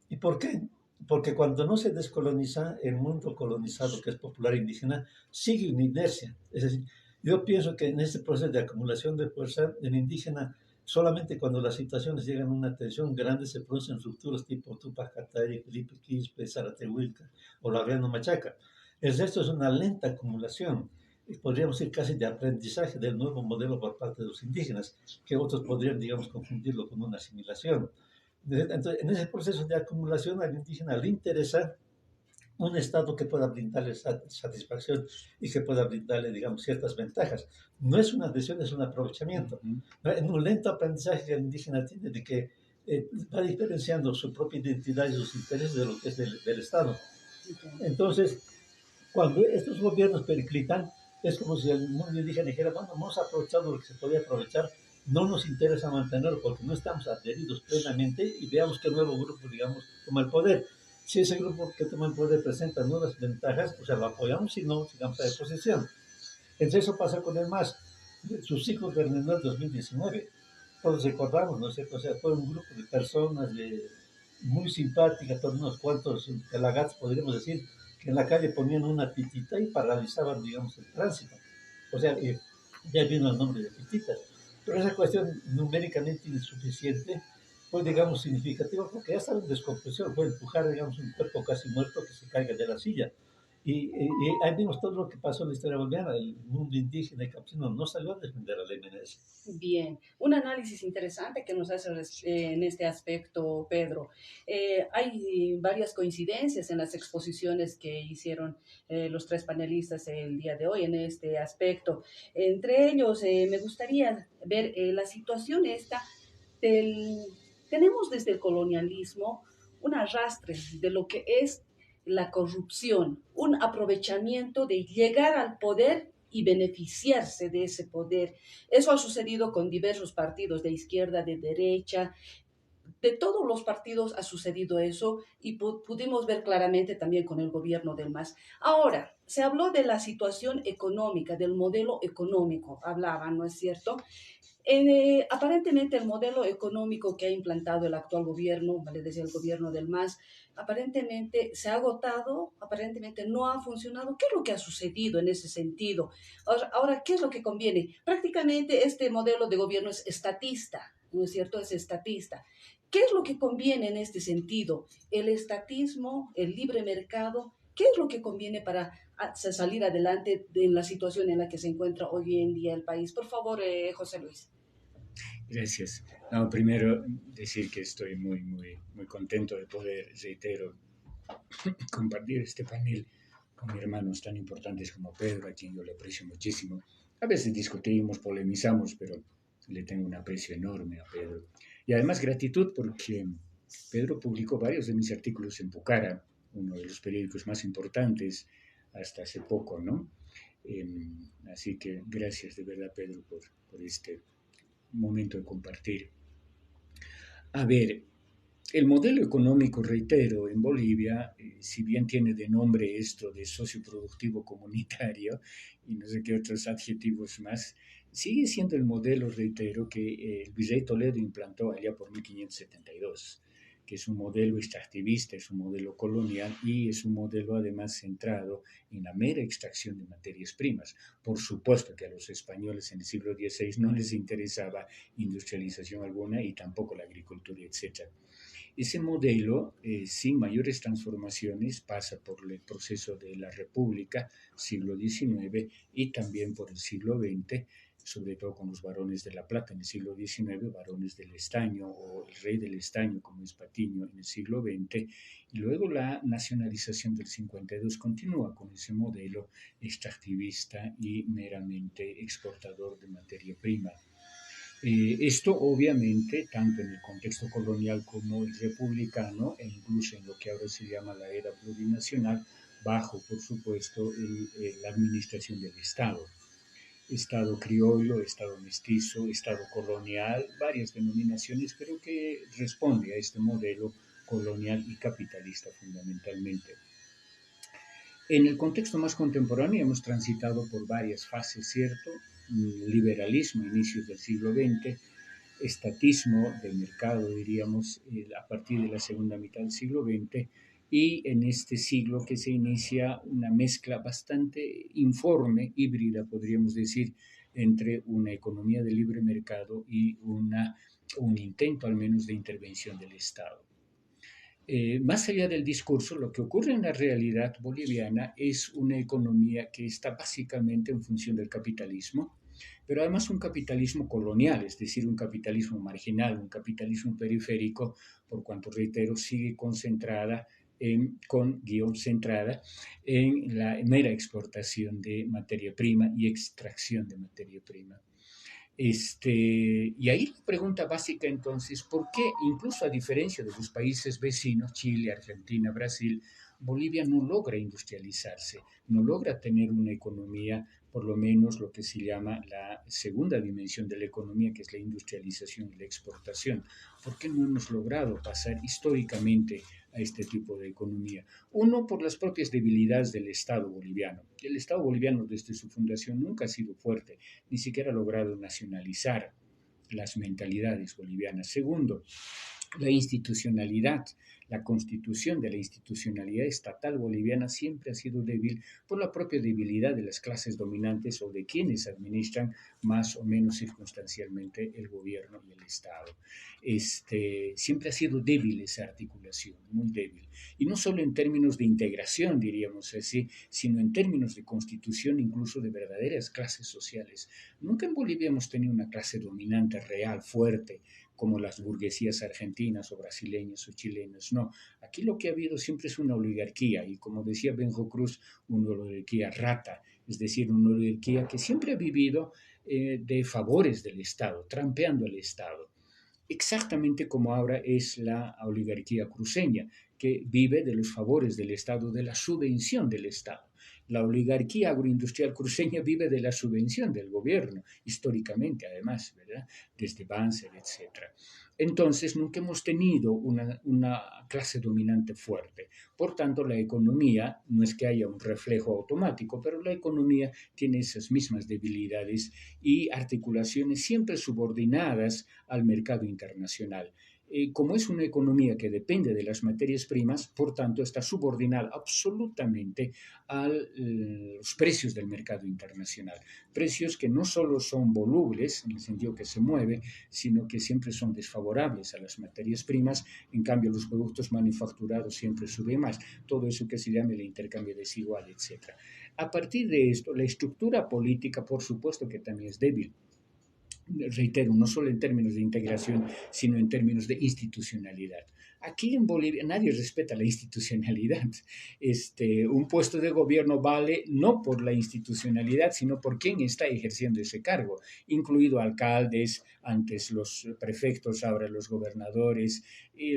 ¿Y por qué? Porque cuando no se descoloniza, el mundo colonizado, que es popular indígena, sigue una inercia. Es decir, yo pienso que en este proceso de acumulación de fuerza, el indígena, solamente cuando las situaciones llegan a una tensión grande, se producen rupturas tipo Tupac Katari, Felipe Quispe, Zaratehuilca o Laureano Machaca. El resto es una lenta acumulación, podríamos decir casi de aprendizaje del nuevo modelo por parte de los indígenas, que otros podrían, digamos, confundirlo con una asimilación. Entonces, en ese proceso de acumulación al indígena le interesa un Estado que pueda brindarle satisfacción y que pueda brindarle, digamos, ciertas ventajas. No es una adhesión, es un aprovechamiento. En un lento aprendizaje que el indígena tiene de que va diferenciando su propia identidad y sus intereses de lo que es del Estado. Entonces, cuando estos gobiernos periclitan, es como si el mundo indígena dijera, bueno, hemos aprovechado lo que se podía aprovechar, no nos interesa mantenerlo porque no estamos adheridos plenamente y veamos qué nuevo grupo, digamos, toma el poder. Si ese grupo que toma el poder presenta nuevas ventajas, o sea, lo apoyamos, si no, sigamos a la oposición. Entonces eso pasa con el MAS. Sus hijos terminó en 2019. Todos recordamos, ¿no es cierto? O sea, fue un grupo de personas muy simpáticas, todos unos cuantos pelagatos, podríamos decir, que en la calle ponían una pitita y paralizaban, digamos, el tránsito. O sea, ya vino el nombre de pititas. Pero esa cuestión numéricamente insuficiente fue, digamos, significativa porque ya estaba en descomposición, fue empujar, digamos, un cuerpo casi muerto que se caiga de la silla. Y ahí vimos todo lo que pasó en la historia boliviana. El mundo indígena y campesino no salió a defender al MNS. Bien, un análisis interesante que nos hace en este aspecto, Pedro. Hay varias coincidencias en las exposiciones que hicieron los tres panelistas el día de hoy en este aspecto. Entre ellos, me gustaría ver la situación esta del... Tenemos desde el colonialismo un arrastre de lo que es la corrupción, un aprovechamiento de llegar al poder y beneficiarse de ese poder. Eso ha sucedido con diversos partidos de izquierda, de derecha, de todos los partidos ha sucedido eso y pudimos ver claramente también con el gobierno del MAS. Ahora, se habló de la situación económica, del modelo económico, hablaban, ¿no es cierto? Aparentemente el modelo económico que ha implantado el actual gobierno, vale decir el gobierno del MAS, aparentemente se ha agotado, aparentemente no ha funcionado. ¿Qué es lo que ha sucedido en ese sentido? Ahora, ¿qué es lo que conviene? Prácticamente este modelo de gobierno es estatista, ¿no es cierto? Es estatista. ¿Qué es lo que conviene en este sentido? ¿El estatismo, el libre mercado? ¿Qué es lo que conviene para salir adelante en la situación en la que se encuentra hoy en día el país? Por favor, José Luis. Gracias. No, primero decir que estoy muy contento de poder, reitero, compartir este panel con hermanos tan importantes como Pedro, a quien yo le aprecio muchísimo. A veces discutimos, polemizamos, pero le tengo un aprecio enorme a Pedro. Y además gratitud porque Pedro publicó varios de mis artículos en Pucara, uno de los periódicos más importantes hasta hace poco, ¿no? Así que gracias de verdad, Pedro, por este momento de compartir. A ver, el modelo económico, reitero, en Bolivia, si bien tiene de nombre esto de socioproductivo comunitario y no sé qué otros adjetivos más, sigue siendo el modelo, reitero, que el virrey Toledo implantó allá por 1572, que es un modelo extractivista, es un modelo colonial y es un modelo además centrado en la mera extracción de materias primas. Por supuesto que a los españoles en el siglo XVI no les interesaba industrialización alguna y tampoco la agricultura, etc. Ese modelo, sin mayores transformaciones, pasa por el proceso de la República, siglo XIX, y también por el siglo XX, sobre todo con los varones de La Plata en el siglo XIX, varones del estaño o el rey del estaño como es Patiño en el siglo XX, y luego la nacionalización del 52 continúa con ese modelo extractivista y meramente exportador de materia prima. Esto obviamente, tanto en el contexto colonial como el republicano, e incluso en lo que ahora se llama la era plurinacional, bajo, por supuesto, la administración del Estado. Estado criollo, Estado mestizo, Estado colonial, varias denominaciones, pero que responde a este modelo colonial y capitalista fundamentalmente. En el contexto más contemporáneo hemos transitado por varias fases, ¿cierto? Liberalismo, inicios del siglo XX, estatismo de mercado, diríamos, a partir de la segunda mitad del siglo XX, y en este siglo que se inicia una mezcla bastante informe, híbrida, podríamos decir, entre una economía de libre mercado y un intento al menos de intervención del Estado. Más allá del discurso, lo que ocurre en la realidad boliviana es una economía que está básicamente en función del capitalismo, pero además un capitalismo colonial, es decir, un capitalismo marginal, un capitalismo periférico, por cuanto, reitero, sigue concentrada centrada en la mera exportación de materia prima y extracción de materia prima. Y ahí la pregunta básica entonces, ¿por qué incluso a diferencia de los países vecinos, Chile, Argentina, Brasil, Bolivia no logra industrializarse, no logra tener una economía, por lo menos lo que se llama la segunda dimensión de la economía, que es la industrialización y la exportación? ¿Por qué no hemos logrado pasar históricamente a este tipo de economía? Uno, por las propias debilidades del Estado boliviano. El Estado boliviano desde su fundación nunca ha sido fuerte, ni siquiera ha logrado nacionalizar las mentalidades bolivianas. Segundo, la institucionalidad, la constitución de la institucionalidad estatal boliviana siempre ha sido débil por la propia debilidad de las clases dominantes o de quienes administran más o menos circunstancialmente el gobierno y el Estado. Siempre ha sido débil esa articulación, muy débil. Y no solo en términos de integración, diríamos así, sino en términos de constitución incluso de verdaderas clases sociales. Nunca en Bolivia hemos tenido una clase dominante real, fuerte, como las burguesías argentinas o brasileñas o chilenas. No, aquí lo que ha habido siempre es una oligarquía y, como decía Benjo Cruz, una oligarquía rata, es decir, una oligarquía que siempre ha vivido de favores del Estado, trampeando al Estado. Exactamente como ahora es la oligarquía cruceña, que vive de los favores del Estado, de la subvención del Estado. La oligarquía agroindustrial cruceña vive de la subvención del gobierno, históricamente además, ¿verdad? Desde Banzer, etc. Entonces, nunca hemos tenido una clase dominante fuerte. Por tanto, la economía, no es que haya un reflejo automático, pero la economía tiene esas mismas debilidades y articulaciones siempre subordinadas al mercado internacional. Como es una economía que depende de las materias primas, por tanto, está subordinada absolutamente a los precios del mercado internacional. Precios que no solo son volubles, en el sentido que se mueve, sino que siempre son desfavorables a las materias primas. En cambio, los productos manufacturados siempre suben más. Todo eso que se llama el intercambio desigual, etc. A partir de esto, la estructura política, por supuesto que también es débil. reitero, no solo en términos de integración, sino en términos de institucionalidad. Aquí en Bolivia nadie respeta la institucionalidad. Un puesto de gobierno vale no por la institucionalidad, sino por quién está ejerciendo ese cargo, incluido alcaldes, antes los prefectos, ahora los gobernadores,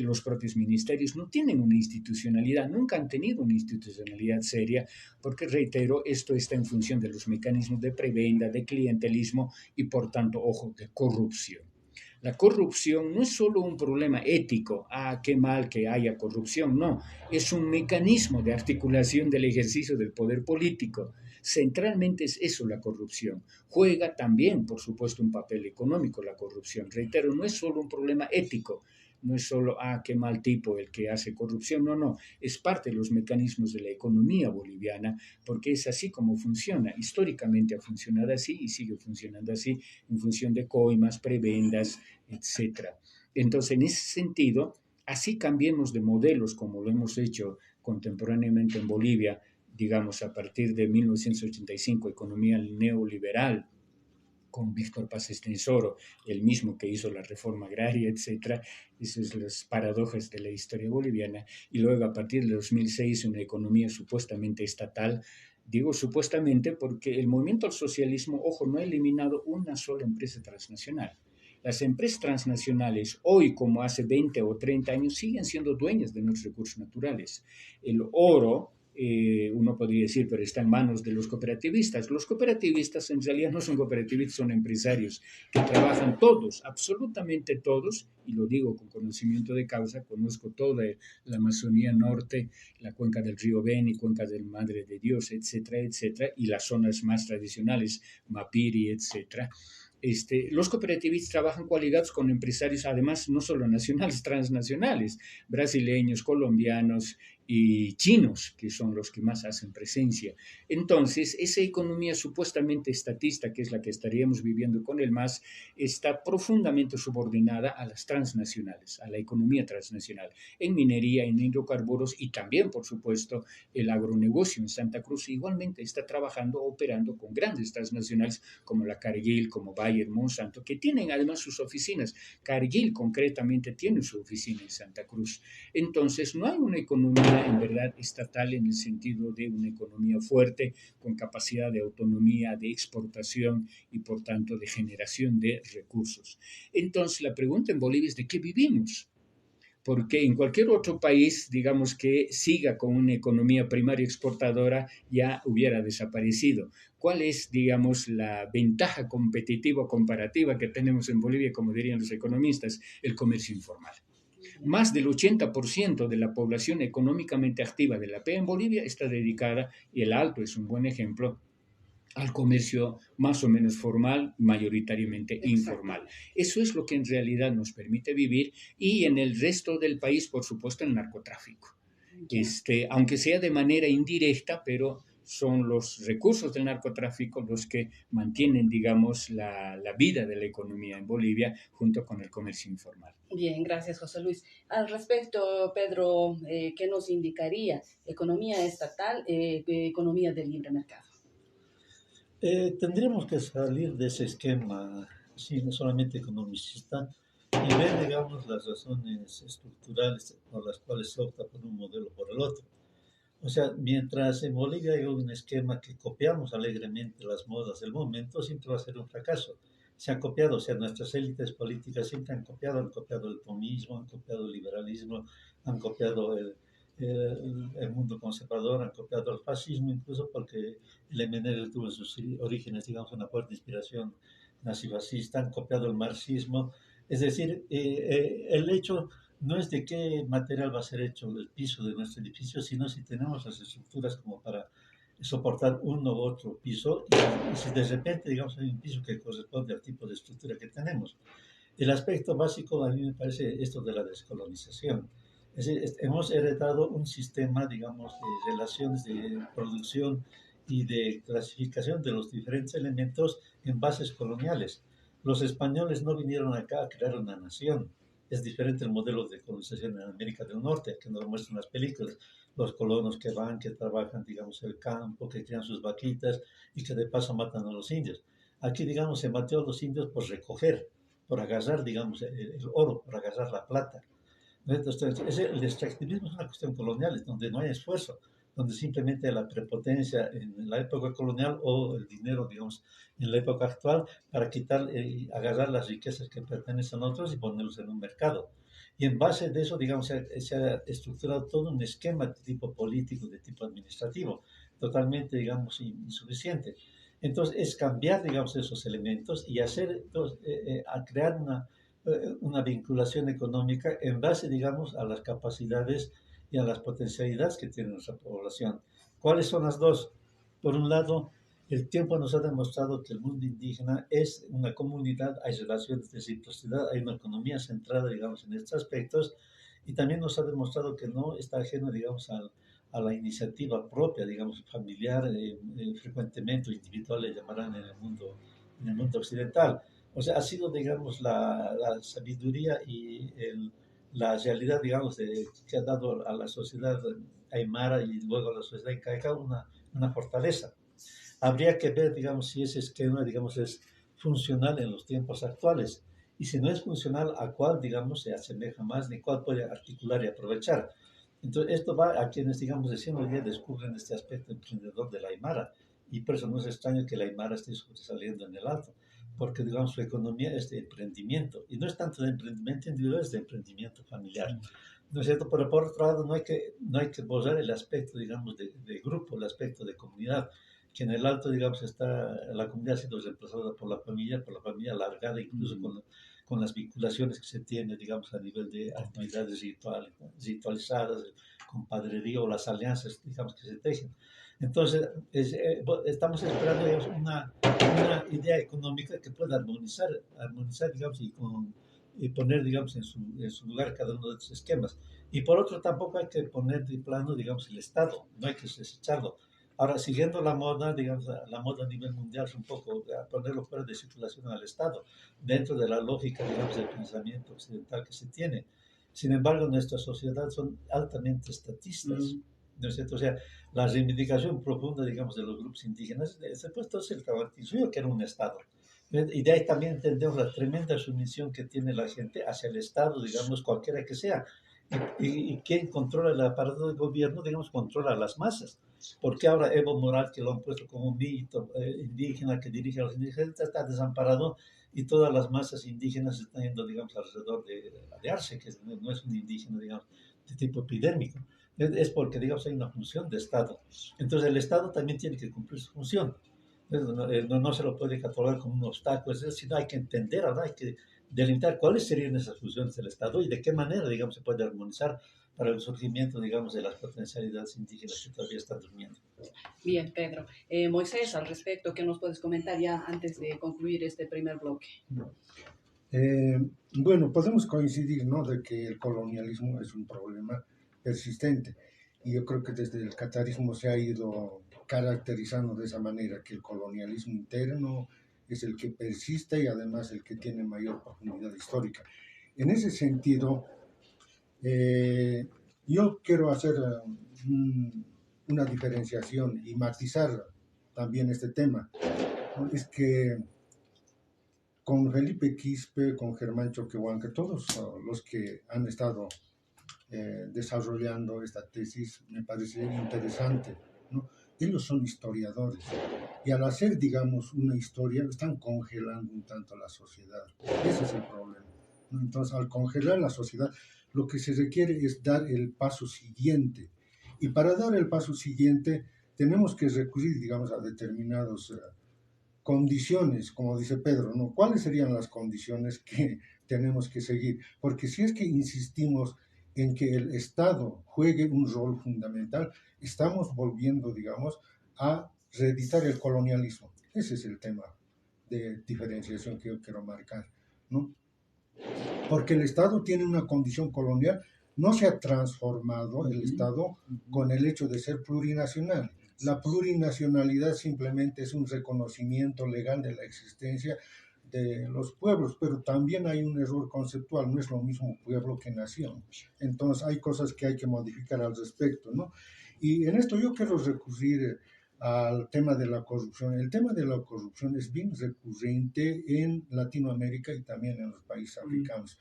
los propios ministerios. No tienen una institucionalidad, nunca han tenido una institucionalidad seria, porque, reitero, esto está en función de los mecanismos de prebenda, de clientelismo y, por tanto, ojo, de corrupción. La corrupción no es solo un problema ético, qué mal que haya corrupción, no, es un mecanismo de articulación del ejercicio del poder político. Centralmente es eso la corrupción. Juega también, por supuesto, un papel económico la corrupción. Reitero, no es solo un problema ético, no es solo, qué mal tipo el que hace corrupción, no, no, es parte de los mecanismos de la economía boliviana, porque es así como funciona. Históricamente ha funcionado así y sigue funcionando así en función de coimas, prebendas, etcétera. Entonces, en ese sentido, así cambiemos de modelos como lo hemos hecho contemporáneamente en Bolivia, digamos a partir de 1985, economía neoliberal, con Víctor Paz Estenssoro, el mismo que hizo la reforma agraria, etcétera. Esas son las paradojas de la historia boliviana. Y luego, a partir de 2006, una economía supuestamente estatal. Digo supuestamente porque el movimiento al socialismo, ojo, no ha eliminado una sola empresa transnacional. Las empresas transnacionales, hoy como hace 20 o 30 años, siguen siendo dueñas de nuestros recursos naturales. El oro, uno podría decir, pero está en manos de los cooperativistas. Los cooperativistas en realidad no son cooperativistas, son empresarios que trabajan todos, absolutamente todos, y lo digo con conocimiento de causa, conozco toda la Amazonía Norte, la cuenca del río Beni, cuenca del Madre de Dios, etcétera, etcétera, y las zonas más tradicionales, Mapiri, etcétera. Los cooperativistas trabajan coaligados con empresarios, además, no solo nacionales, transnacionales, brasileños, colombianos y chinos, que son los que más hacen presencia. Entonces, esa economía supuestamente estatista, que es la que estaríamos viviendo con el MAS, está profundamente subordinada a las transnacionales, a la economía transnacional, en minería, en hidrocarburos y también, por supuesto, el agronegocio en Santa Cruz igualmente está trabajando, operando con grandes transnacionales como la Cargill, como Bayer, Monsanto, que tienen además sus oficinas. Cargill concretamente tiene su oficina en Santa Cruz. Entonces, no hay una economía en verdad estatal en el sentido de una economía fuerte, con capacidad de autonomía, de exportación y por tanto de generación de recursos. Entonces, la pregunta en Bolivia es: ¿de qué vivimos? Porque en cualquier otro país, digamos, que siga con una economía primaria exportadora, ya hubiera desaparecido. ¿Cuál es, digamos, la ventaja competitiva o comparativa que tenemos en Bolivia, como dirían los economistas? El comercio informal. Más del 80% de la población económicamente activa de la PEA en Bolivia está dedicada, y el Alto es un buen ejemplo, al comercio más o menos formal, mayoritariamente informal. Eso es lo que en realidad nos permite vivir, y en el resto del país, por supuesto, el narcotráfico. Aunque sea de manera indirecta, pero son los recursos del narcotráfico los que mantienen, digamos, la vida de la economía en Bolivia junto con el comercio informal. Bien, gracias, José Luis. Al respecto, Pedro, ¿qué nos indicaría? ¿Economía estatal, economía del libre mercado? Tendríamos que salir de ese esquema, sí, no solamente economicista, y ver, digamos, las razones estructurales por las cuales se opta por un modelo o por el otro. O sea, mientras en Bolivia hay un esquema que copiamos alegremente las modas del momento, siempre va a ser un fracaso. Se han copiado, o sea, nuestras élites políticas siempre han copiado el comunismo, han copiado el liberalismo, han copiado el mundo conservador, han copiado el fascismo, incluso porque el MNR tuvo en sus orígenes, digamos, una fuerte inspiración nazifascista, han copiado el marxismo. Es decir, el hecho no es de qué material va a ser hecho el piso de nuestro edificio, sino si tenemos las estructuras como para soportar uno u otro piso, y si de repente, digamos, hay un piso que corresponde al tipo de estructura que tenemos. El aspecto básico a mí me parece esto de la descolonización. Es decir, hemos heredado un sistema, digamos, de relaciones de producción y de clasificación de los diferentes elementos en bases coloniales. Los españoles no vinieron acá a crear una nación. Es diferente el modelo de colonización en América del Norte, que nos muestran las películas. Los colonos que van, que trabajan, digamos, el campo, que crían sus vaquitas y que de paso matan a los indios. Aquí, digamos, se mató a los indios por recoger, por agarrar, digamos, el oro, por agarrar la plata. Entonces, el extractivismo es una cuestión colonial, donde no hay esfuerzo, donde simplemente la prepotencia en la época colonial o el dinero, digamos, en la época actual, para quitar, agarrar las riquezas que pertenecen a otros y ponerlos en un mercado. Y en base de eso, digamos, se ha estructurado todo un esquema de tipo político, de tipo administrativo, totalmente, digamos, insuficiente. Entonces, es cambiar, digamos, esos elementos y hacer, entonces, a crear una vinculación económica en base, digamos, a las capacidades y a las potencialidades que tiene nuestra población. ¿Cuáles son las dos? Por un lado, el tiempo nos ha demostrado que el mundo indígena es una comunidad, hay relaciones de reciprocidad, hay una economía centrada, digamos, en estos aspectos, y también nos ha demostrado que no está ajeno, digamos, a la iniciativa propia, digamos, familiar, frecuentemente o individual le llamarán en el mundo occidental. O sea, ha sido, digamos, la sabiduría y la realidad, digamos, que ha dado a la sociedad aymara y luego a la sociedad incaica una fortaleza. Habría que ver, digamos, si ese esquema, digamos, es funcional en los tiempos actuales. Y si no es funcional, ¿a cuál, digamos, se asemeja más, ni cuál puede articular y aprovechar? Entonces, esto va a quienes, digamos, recién hoy día descubren este aspecto emprendedor de la Aymara. Y por eso no es extraño que la Aymara esté saliendo en el alto, porque, digamos, su economía es de emprendimiento. Y no es tanto de emprendimiento individual, es de emprendimiento familiar. ¿No es cierto? Pero por otro lado, no hay que borrar el aspecto, digamos, de grupo, el aspecto de comunidad, que en el alto, digamos, la comunidad ha sido reemplazada por la familia alargada, incluso con las vinculaciones que se tienen, digamos, a nivel de actividades ritualizadas, compadrería o las alianzas, digamos, que se tejen. Entonces, estamos esperando, digamos, una idea económica que pueda armonizar digamos, y poner, digamos, en su lugar cada uno de estos esquemas. Y por otro, tampoco hay que poner de plano, digamos, el Estado, no hay que desecharlo. Ahora, siguiendo la moda, digamos, la moda a nivel mundial es un poco a ponerlo fuera de circulación al Estado, dentro de la lógica, digamos, del pensamiento occidental que se tiene. Sin embargo, nuestras sociedades son altamente estatistas, ¿no es cierto? O sea, la reivindicación profunda, digamos, de los grupos indígenas, se ha puesto el Tahuantinsuyo, que era un Estado. Y de ahí también entendemos la tremenda sumisión que tiene la gente hacia el Estado, digamos, cualquiera que sea. Y quien controla el aparato de gobierno, digamos, controla a las masas. Porque ahora Evo Morales, que lo han puesto como un mito indígena que dirige a los indígenas, está desamparado y todas las masas indígenas están yendo, digamos, alrededor de Arce, que no es un indígena, digamos, de tipo epidémico. Es porque, digamos, hay una función de Estado. Entonces, el Estado también tiene que cumplir su función. No se lo puede catalogar como un obstáculo, sino hay que entender, ¿verdad? Hay que delimitar cuáles serían esas funciones del Estado y de qué manera, digamos, se puede armonizar para el surgimiento, digamos, de las potencialidades indígenas que todavía están durmiendo. Bien, Pedro. Moisés, al respecto, ¿qué nos puedes comentar ya antes de concluir este primer bloque? Bueno, podemos coincidir, ¿no?, de que el colonialismo es un problema persistente. Y yo creo que desde el catarismo se ha ido caracterizando de esa manera, que el colonialismo interno es el que persiste y además el que tiene mayor profundidad histórica. En ese sentido, yo quiero hacer una diferenciación y matizar también este tema, ¿no? Es que con Felipe Quispe, con Germán Choquehuanca, todos los que han estado desarrollando esta tesis me parece interesante, ¿no? Ellos son historiadores y al hacer, digamos, una historia están congelando un tanto la sociedad. Ese es el problema, ¿no? Entonces, al congelar la sociedad, lo que se requiere es dar el paso siguiente. Y para dar el paso siguiente, tenemos que recurrir, digamos, a determinados condiciones, como dice Pedro, ¿no? ¿Cuáles serían las condiciones que tenemos que seguir? Porque si es que insistimos en que el Estado juegue un rol fundamental, estamos volviendo, digamos, a reeditar el colonialismo. Ese es el tema de diferenciación que yo quiero marcar, ¿no? Porque el Estado tiene una condición colonial, no se ha transformado el Estado con el hecho de ser plurinacional. La plurinacionalidad simplemente es un reconocimiento legal de la existencia de los pueblos, pero también hay un error conceptual, no es lo mismo pueblo que nación. Entonces hay cosas que hay que modificar al respecto, ¿no? Y en esto yo quiero recurrir al tema de la corrupción. El tema de la corrupción es bien recurrente en Latinoamérica y también en los países africanos.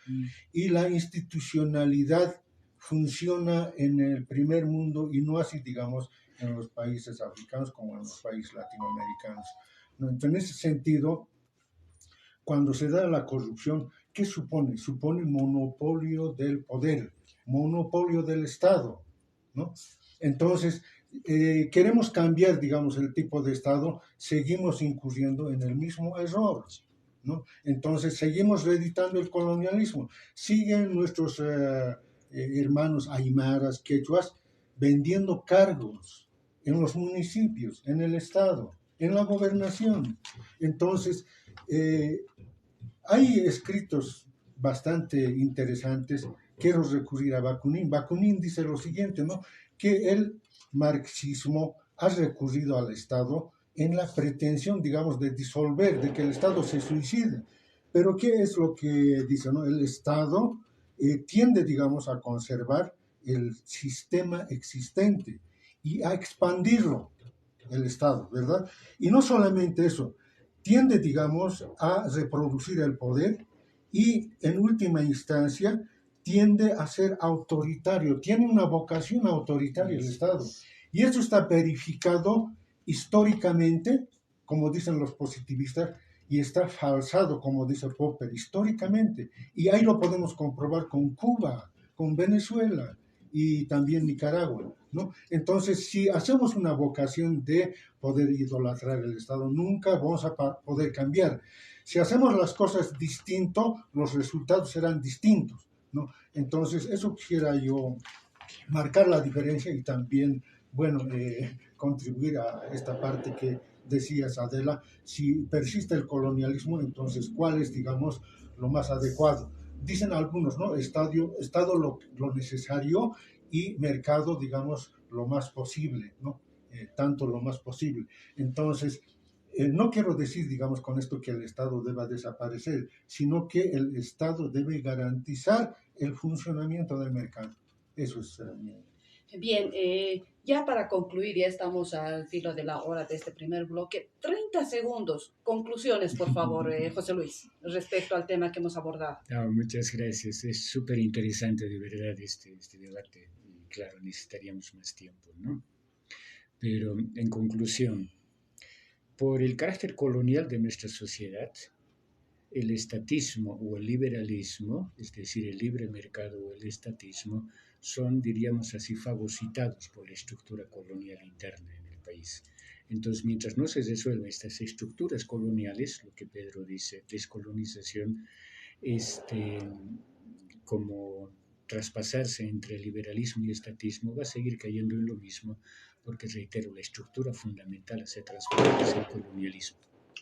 Y la institucionalidad funciona en el primer mundo y no así, digamos, en los países africanos como en los países latinoamericanos. ¿No? Entonces, en ese sentido, cuando se da la corrupción, ¿qué supone? Supone monopolio del poder, monopolio del Estado, ¿no? Entonces, queremos cambiar, digamos, el tipo de Estado, seguimos incurriendo en el mismo error, ¿no? Entonces, seguimos reeditando el colonialismo. Siguen nuestros hermanos aymaras, quechuas, vendiendo cargos en los municipios, en el Estado, en la gobernación. Entonces, hay escritos bastante interesantes. Quiero recurrir a Bakunin. Bakunin dice lo siguiente, ¿no? Que el marxismo ha recurrido al Estado en la pretensión, digamos, de disolver, de que el Estado se suicide. Pero ¿qué es lo que dice, no? El Estado tiende, digamos, a conservar el sistema existente y a expandirlo, el Estado, ¿verdad? Y no solamente eso, tiende, digamos, a reproducir el poder y, en última instancia, tiende a ser autoritario, tiene una vocación autoritaria el Estado. Y eso está verificado históricamente, como dicen los positivistas, y está falsado, como dice Popper, históricamente. Y ahí lo podemos comprobar con Cuba, con Venezuela y también Nicaragua, ¿no? Entonces, si hacemos una vocación de poder idolatrar el Estado, nunca vamos a poder cambiar. Si hacemos las cosas distinto, los resultados serán distintos, ¿no? Entonces, eso quisiera yo marcar la diferencia y también, bueno, contribuir a esta parte que decías, Adela. Si persiste el colonialismo, entonces, ¿cuál es, digamos, lo más adecuado? Dicen algunos, ¿no? Estado lo necesario y mercado, digamos, lo más posible, ¿no? Tanto lo más posible. Entonces, no quiero decir, digamos, con esto que el Estado deba desaparecer, sino que el Estado debe garantizar el funcionamiento del mercado. Eso es mi... Bien, ya para concluir, ya estamos al filo de la hora de este primer bloque. 30 segundos, conclusiones, por favor, José Luis, respecto al tema que hemos abordado. No, muchas gracias. Es súper interesante de verdad este debate. Y claro, necesitaríamos más tiempo, ¿no? Pero en conclusión, por el carácter colonial de nuestra sociedad, el estatismo o el liberalismo, es decir, el libre mercado o el estatismo, son, diríamos así, fagocitados por la estructura colonial interna en el país. Entonces, mientras no se resuelvan estas estructuras coloniales, lo que Pedro dice, descolonización, como traspasarse entre liberalismo y estatismo, va a seguir cayendo en lo mismo, porque, reitero, la estructura fundamental se transforma en el colonialismo.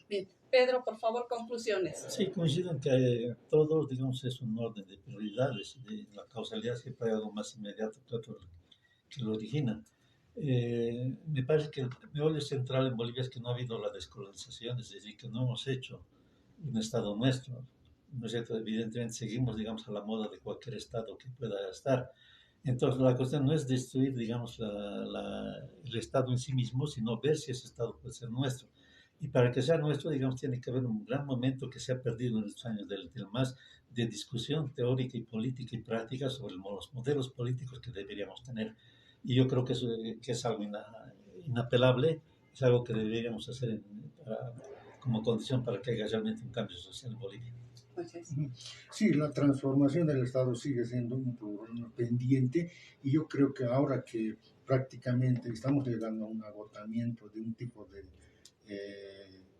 Bien, Pedro, por favor, conclusiones. Sí, coincido en que todo, digamos, es un orden de prioridades, de la causalidad siempre hay algo más inmediato que otro que lo origina. Me parece que el meollo central en Bolivia es que no ha habido la descolonización, es decir, que no hemos hecho un Estado nuestro, ¿no es cierto? Evidentemente seguimos, digamos, a la moda de cualquier Estado que pueda estar. Entonces, la cuestión no es destruir, digamos, el Estado en sí mismo, sino ver si ese Estado puede ser nuestro. Y para que sea nuestro, digamos, tiene que haber un gran momento que se ha perdido en estos años del MAS de discusión teórica y política y práctica sobre los modelos políticos que deberíamos tener. Y yo creo que eso que es algo inapelable, es algo que deberíamos hacer como condición para que haya realmente un cambio social en Bolivia. Sí, la transformación del Estado sigue siendo un problema pendiente y yo creo que ahora que prácticamente estamos llegando a un agotamiento de un tipo de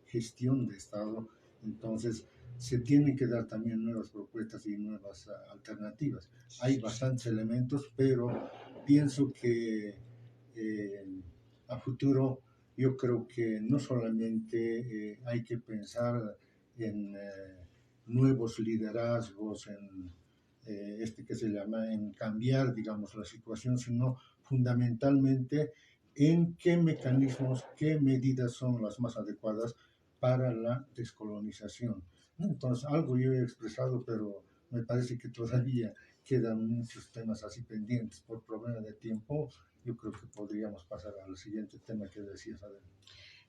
gestión de Estado, entonces se tienen que dar también nuevas propuestas y nuevas alternativas. Hay bastantes elementos, pero pienso que a futuro yo creo que no solamente hay que pensar en nuevos liderazgos, en que se llama, en cambiar, digamos, la situación, sino fundamentalmente en qué mecanismos, qué medidas son las más adecuadas para la descolonización. Entonces, algo yo he expresado, pero me parece que todavía quedan muchos temas así pendientes por problema de tiempo yo creo que podríamos pasar al siguiente tema que decías, Adel.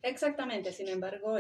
Exactamente, sin embargo,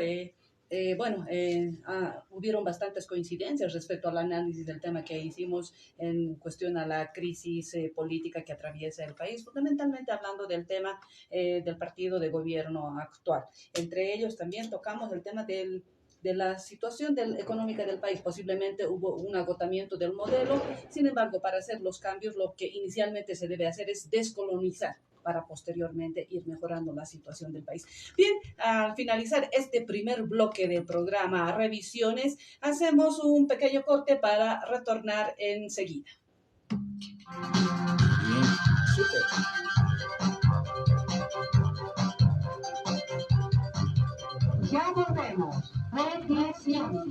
hubieron bastantes coincidencias respecto al análisis del tema que hicimos en cuestión a la crisis política que atraviesa el país, fundamentalmente hablando del tema del partido de gobierno actual. Entre ellos también tocamos el tema de la situación económica del país. Posiblemente hubo un agotamiento del modelo, sin embargo, para hacer los cambios, lo que inicialmente se debe hacer es descolonizar para posteriormente ir mejorando la situación del país. Bien, al finalizar este primer bloque del programa Revisiones, hacemos un pequeño corte para retornar enseguida. Bien, súper. Ya volvemos. Reflexión.